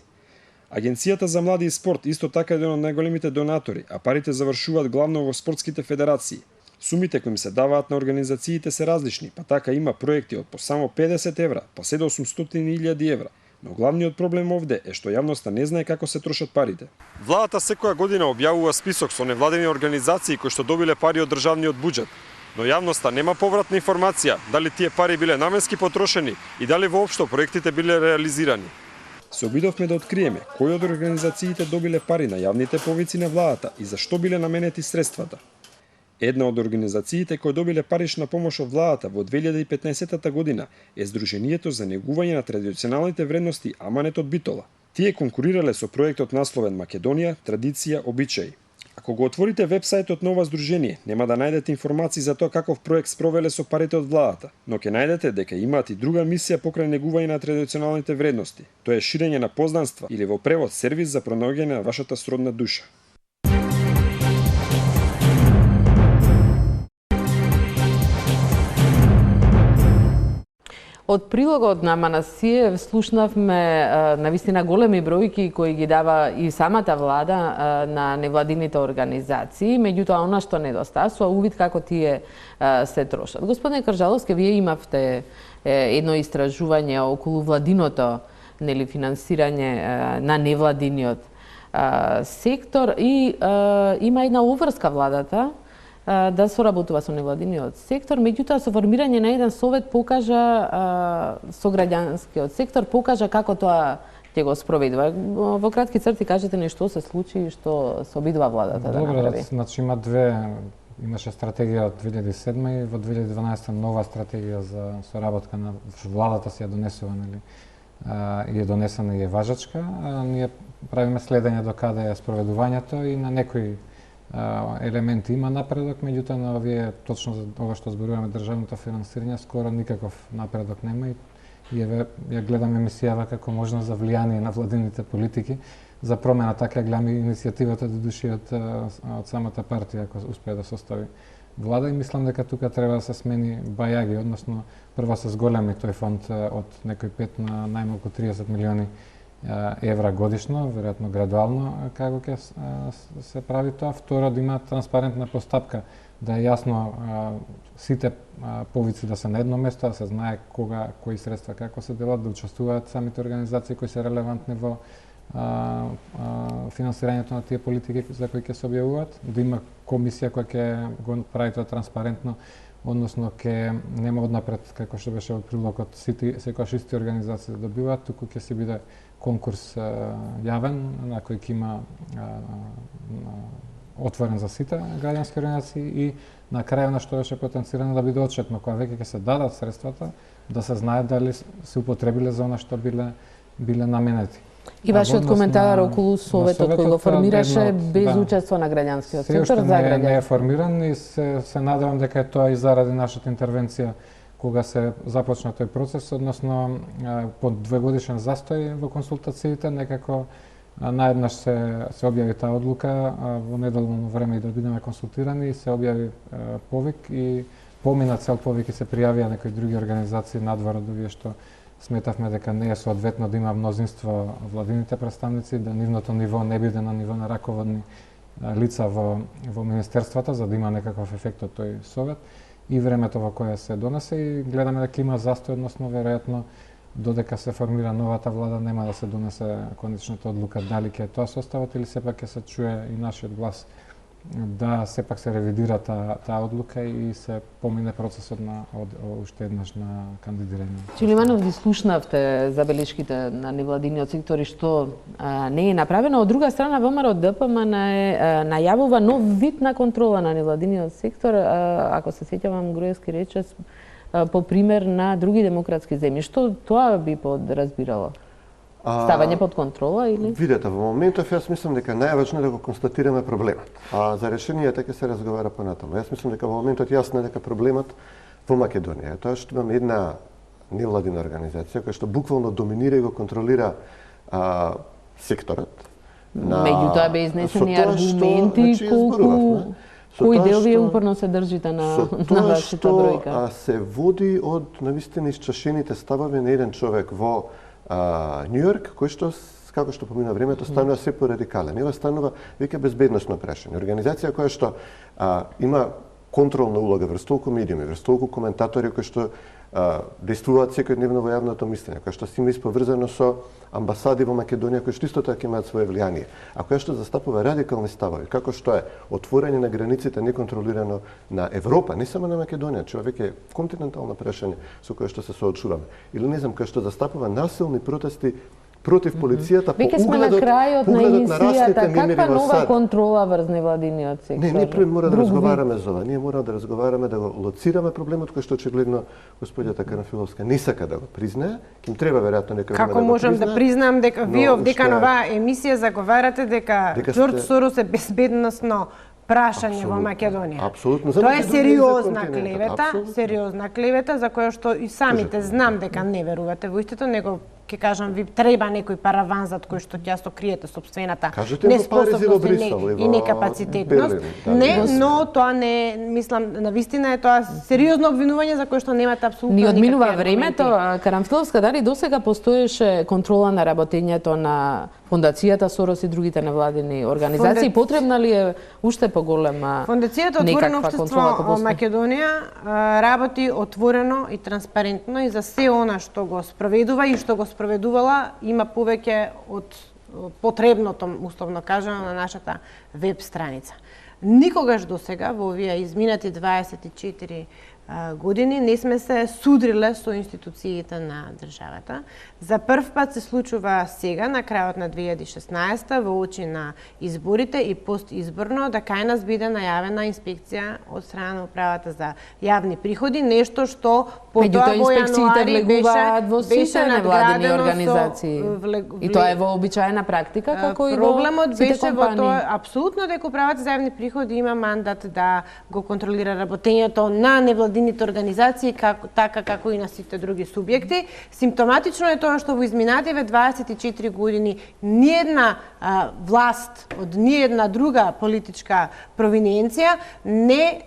I: Агенцијата за млади и спорт исто така е еден од најголемите донатори, а парите завршуваат главно во спортските федерации. Сумите кои им се даваат на организациите се различни, па така има проекти од по само 50 евра, па се до 800.000 евра. Но главниот проблем овде е што јавноста не знае како се трошат парите. Владата секоја година објавува список со невладени организации кои што добиле пари од државниот буџет, но јавноста нема повратна информација дали тие пари биле наменски потрошени и дали воопшто проектите биле реализирани. Се обидовме да откриеме кои од организациите добиле пари на јавните повици на владата и зашто биле наменети средствата. Една од организациите кои добиле парична помош од владата во 2015 година е Сдруженијето за негување на традиционалните вредности Аманет од Битола. Тие конкурирале со проектот насловен Македонија, традиција, обичаи. Ако го отворите вебсајтот на ова здружение, нема да најдете информации за тоа каков проект спровеле со парите од владата, но ќе најдете дека имаат и друга мисија покрај негување на традиционалните вредности. Тоа е ширење на познанства или во превод сервис за пронаоѓање на вашата сродна душа.
A: Од прилогот на Манасиев слушнавме навистина големи бројки кои ги дава и самата влада на невладините организации, меѓутоа она што недостасува увид како тие се трошат. Господине Кржаловски, вие имавте едно истражување околу владиното финансирање на невладиниот сектор и има една уврска владата да соработува со невладиниот сектор, меѓутоа со формирање на еден совет покажа со граѓанскиот сектор покажа како тоа ќе го спроведува. Во кратки црти кажете ни што се случи и што се обидува владата да направи.
D: Значи имаше стратегија од 2007 и во 2012 нова стратегија за соработка на владата си ја донесува, и е донесена и е важачка. Ние правиме следење до каде е спроведувањето и на некои елементи има напредок, меѓутоа на овие точно за ова што зборуваме државното финансирање скоро никаков напредок нема и ја гледам емисијава како можност за влијание на владините политики за промена. Така ја гледам иницијативата до души од самата партија ако успее да состави влада и мислам дека тука треба да се смени бајаги, односно прво се зголеми тој фонд од некои 5 на најмалку 30 милиони евра годишно, веројатно градуално како ќе се прави тоа. Второ, да има транспарентна постапка, да е јасно сите повици да се на едно место, да се знае кога, кои средства како се делат, да учествуваат самите организации кои се релевантни во финансирањето на тие политики за кои ќе се објавуваат, да има комисија која ќе го прави тоа транспарентно, односно ќе нема однапред како што беше во прилогот секојаш исти организации да добиваат, туку ќе се биде конкурс јавен на кој ќе има отворен за сите граѓански организации и на крај на што беше потенцирано да биде отчетно кога веќе ќе се дадат средствата да се знае дали се употребиле за она што биле наменети.
A: И вашиот коментар околу советот кој го формираше без учество на граѓанскиот сектор за граѓаните.
D: Не е формиран и се надевам дека е тоа и заради нашата интервенција кога се започна тој процес, односно по 2-годишен застој во консултациите, некако наеднаш се објави таа одлука во неделно време и да бидеме консултирани и се објави повик и помина цел повик и се пријавија некои други организации надвор од овие што сметавме дека не е соодветно да има мнозинство владините представници, да нивното ниво не биде на ниво на раководни лица во министерствата, за да има некаков ефект од тој совет и времето во кое се донесе и гледаме дека има застој, односно веројатно додека се формира новата влада нема да се донесе конечната одлука дали ќе е тоа составот или сепак ќе се чуе и нашиот глас да сепак се ревидира таа одлука и се помине процесот на уште еднаш на кандидирање.
A: Чулиманов, ги слушнавте забелешките на невладиниот сектор и што не е направено. Од друга страна, ВМРО ДПМН најавува нов вид на контрола на невладиниот сектор, ако се сеќавам Груевски рече по пример на други демократски земји. Што тоа би подразбирало? Ставање под контрола или?
C: Видете, во моментов јас мислам дека најважно е да го констатираме проблемот. А за решението ќе се разговара понатаму. Јас мислам дека во моментот јасно е дека проблемот во Македонија е тоа што имаме една невладина организација која што буквално доминира и го контролира секторот.
A: Меѓутоа бе изнесени аргументи колку кој дел вие упорно се држите на вашата бројка.
C: Тоа се води од навистина исчашените ставови на еден човек во Нью Йорк, кој што, како што помина времето, станува се порадикален. Ева станува веќе безбедносно прашање. Организација која што има контролна улога врз толку медиуми, врз толку коментатори кои што действуваат секојдневно во јавното мислење, која што си има исповрзано со амбасади во Македонија кои што исто така имаат свое влијание, а која што застапува радикални ставови, како што е отворање на границите неконтролирано на Европа, не само на Македонија, че веќе континентално прашање со кое што се соочуваме. Или не знам, која што застапува насилни протести против полицијата по угледот
A: на емисијата. Каква нова контрола врз невладиниот сектор?
C: Не, ние мора да разговараме за ова. Ние мора да разговараме, да го лоцираме проблемот кој што очигледно господјата Карнафиловска не сака да го признае. Ким треба веројатно некој време да го признае.
B: Како можам да признам дека вие овдека на оваа емисија заговарате дека Џорџ Сорос е безбедносно прашање во Македонија.
C: Апсолутно.
B: Тоа е сериозна клевета, сериозна клевета за која што и самите знам дека не верувате во истото, него ќе кажам, ви треба некој параван зад кој што ќе сокриете собствената
C: Кажете во Париз и во Брисел
B: и некапацитетност. Не, но тоа не, мислам, навистина е тоа сериозно обвинување за кое што немате апсолутно
A: никакви
B: аргументи.
A: Ни одминува времето, Карамфиловска, дали досега постоеше контрола на работењето на Фондацијата Сорос и другите невладини организации? Потребна ли е уште поголема
B: Фондацијата Отворено општество Македонија работи отворено и транспарентно и за се она што го спроведува и што го спроведувала има повеќе од потребното, условно кажано, на нашата веб страница. Никогаш досега во овие изминати 24 години не сме се судриле со институциите на државата. За прв пат се случува сега, на крајот на 2016 во очи на изборите и постизборно, да кај нас биде најавена инспекција од страна на управата за јавни приходи, нешто што потоа во јануари беше
A: невладини организации. И тоа е вообичаена практика, како и во
B: проблемот
A: сите
B: беше
A: компании.
B: во тоа апсолутно дека управата за јавни приходи има мандат да го контролира работењето на невладините организации така како и на сите други субјекти. Симптоматично е тоа што во изминативе 24 години ниедна власт од ниедна друга политичка провиненција не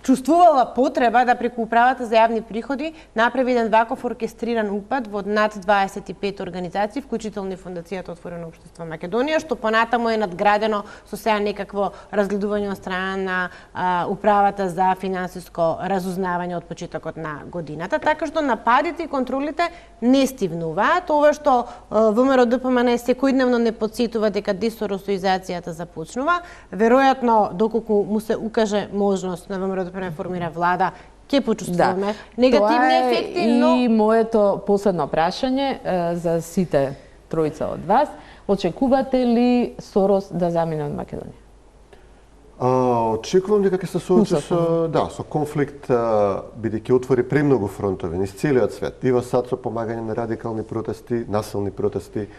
B: чувствувала потреба да преку управата за јавни приходи направи еден ваков оркестриран упад во над 25 организации, вклучително и Фондацијата Отворено општество Македонија, што понатаму е надградено со сега некакво разгледување од страна на управата за финансиско разузнавање од почетокот на годината, така што нападите и контролите не стивнуваат. Ова што ВМРО ДПМН секојдневно не потсетува дека десоросоизацијата започнува, веројатно доколку му се укаже можност на ВМРО да формира влада, ќе почувствуваме негативни ефекти, но
A: и моето последно прашање за сите тројца од вас, очекувате ли Сорос да замине од Македонија?
C: Очекувам дека ќе се соочи со конфликт, бидејќи отвори премногу фронтови низ целиот свет, и во САД со помагање на радикални протести, насилни протести,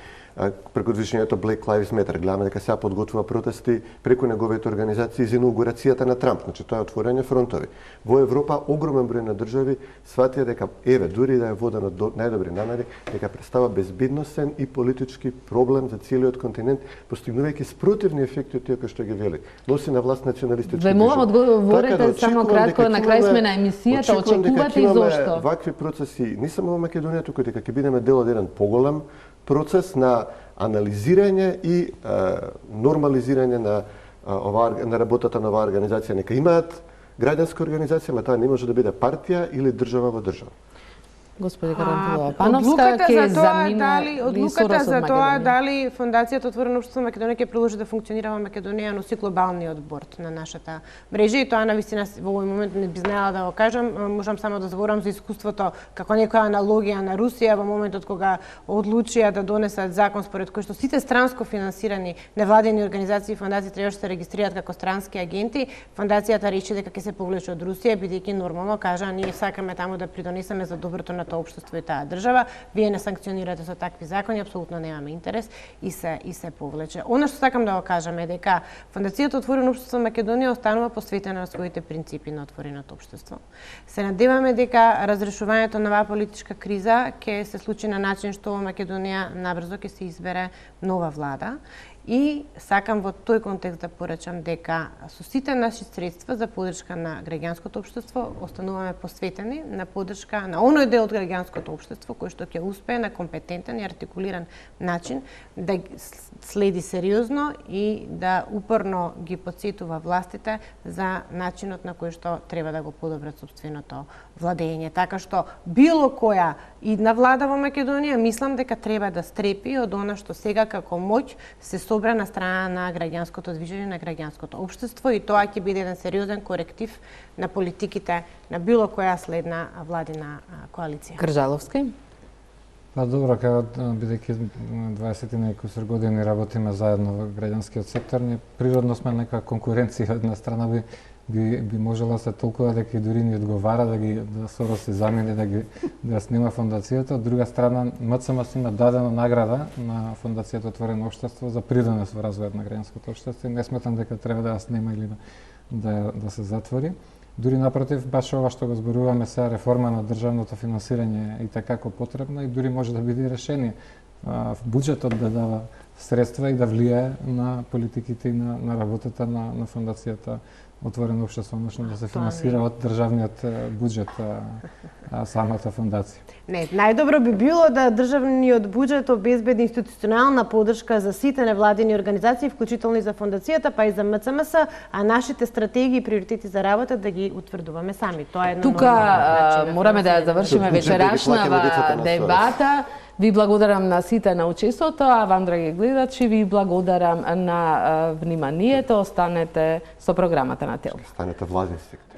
C: преку движењето Black Lives Matter. Гледаме дека сега подготвува протести преку неговите организации за инаугурацијата на Трамп. Значи, тоа е отворање фронтови. Во Европа огромен број на држави сватија дека, дури да е воден од најдобри намери, дека представа безбедносен и политички проблем за целиот континент, постигнувајќи спротивни ефекти од тие кои што ги вели. Носи на власт националистички
A: движења. Ве молам одговорете само кратко на крај сме на емисијата, очекувате и зошто?
C: Вакви процеси не само во Македонија, туку дека ќе бидеме дел од еден поголем процес на анализирање и нормализирање на работата на оваа организација. Нека имаат граѓанска организација, но таа не може да биде партија или држава во држава.
A: Господи Карамфилова Пановска, ќе замине ли Сорос од Македонија?
B: Дали Фондацијата Отворено општество Македонија ќе продолжи да функционира во Македонија, носи глобалниот борд на нашата мрежа и тоа навистина во овој момент не би знаела да го кажам. Можам само да зборам за искуството како некоја аналогија на Русија во моментот кога одлучија да донесат закон според кој што сите странско финансирани невладени организации и фондации требаше да се регистрираат како странски агенти. Фондацијата рече дека ќе се повлече од Русија, бидејќи нормално кажа ние сакаме таму да придонесеме за доброто на тоа општество и таа држава. Вие не санкционирате со такви закони, апсолутно немаме интерес и се повлече. Она што сакам да го кажам е дека Фондацијата Отворено општество Македонија останува посветена на своите принципи на отвореното општество. Се надеваме дека разрешувањето на оваа политичка криза ќе се случи на начин што во Македонија набрзо ќе се избере нова влада. И сакам во тој контекст да порачам дека со сите наши средства за поддршка на граѓанското општество остануваме посветени на поддршка на оној дел од граѓанското општество кој што ќе успее на компетентен и артикулиран начин да следи сериозно и да упорно ги потсетува властите за начинот на кој што треба да го подобрат сопственото владење. Така што било која идна влада во Македонија мислам дека треба да стрепи од она што сега како моќ се собра на страна на граѓанското движење, на граѓанското општество и тоа ќе биде еден сериозен коректив на политиките на било која следна владина коалиција.
A: Кржаловски?
D: Па добро, бидејќи 20 и некусур години работиме заедно во граѓанскиот сектор, ние природно сме нека конкуренција. Една страна би можела се толкува дека и дури ни одговара да Сорос се замени да снима фондацијата. Од друга страна, МЦМ има дадена награда на Фондацијата Отворено општество за придонес во развојот на граѓанското општество и не сметам дека треба да ја снима или да се затвори. Дури напротив, баш ова што го зборуваме сега, реформа на државното финансирање и како потребна и дури може да биде решение в буџетот да дава средства и да влијае на политиките и на работата на фондацијата Отворено општество, односно да се финансира од државниот буџет самата фондација.
B: Не, најдобро би било да државниот буџет обезбеди институционална поддршка за сите невладини организации, вклучително и за фондацијата, па и за МЦМС, а нашите стратегии и приоритети за работа да ги утврдуваме сами. Тоа е едно
A: Тука мораме да завршиме вечерашната дебата. Ви благодарам на сите на учеството, а вам, драги гледачи, ви благодарам на вниманието. Останете со програмата на ТЕЛ.
C: Останете владен сектор.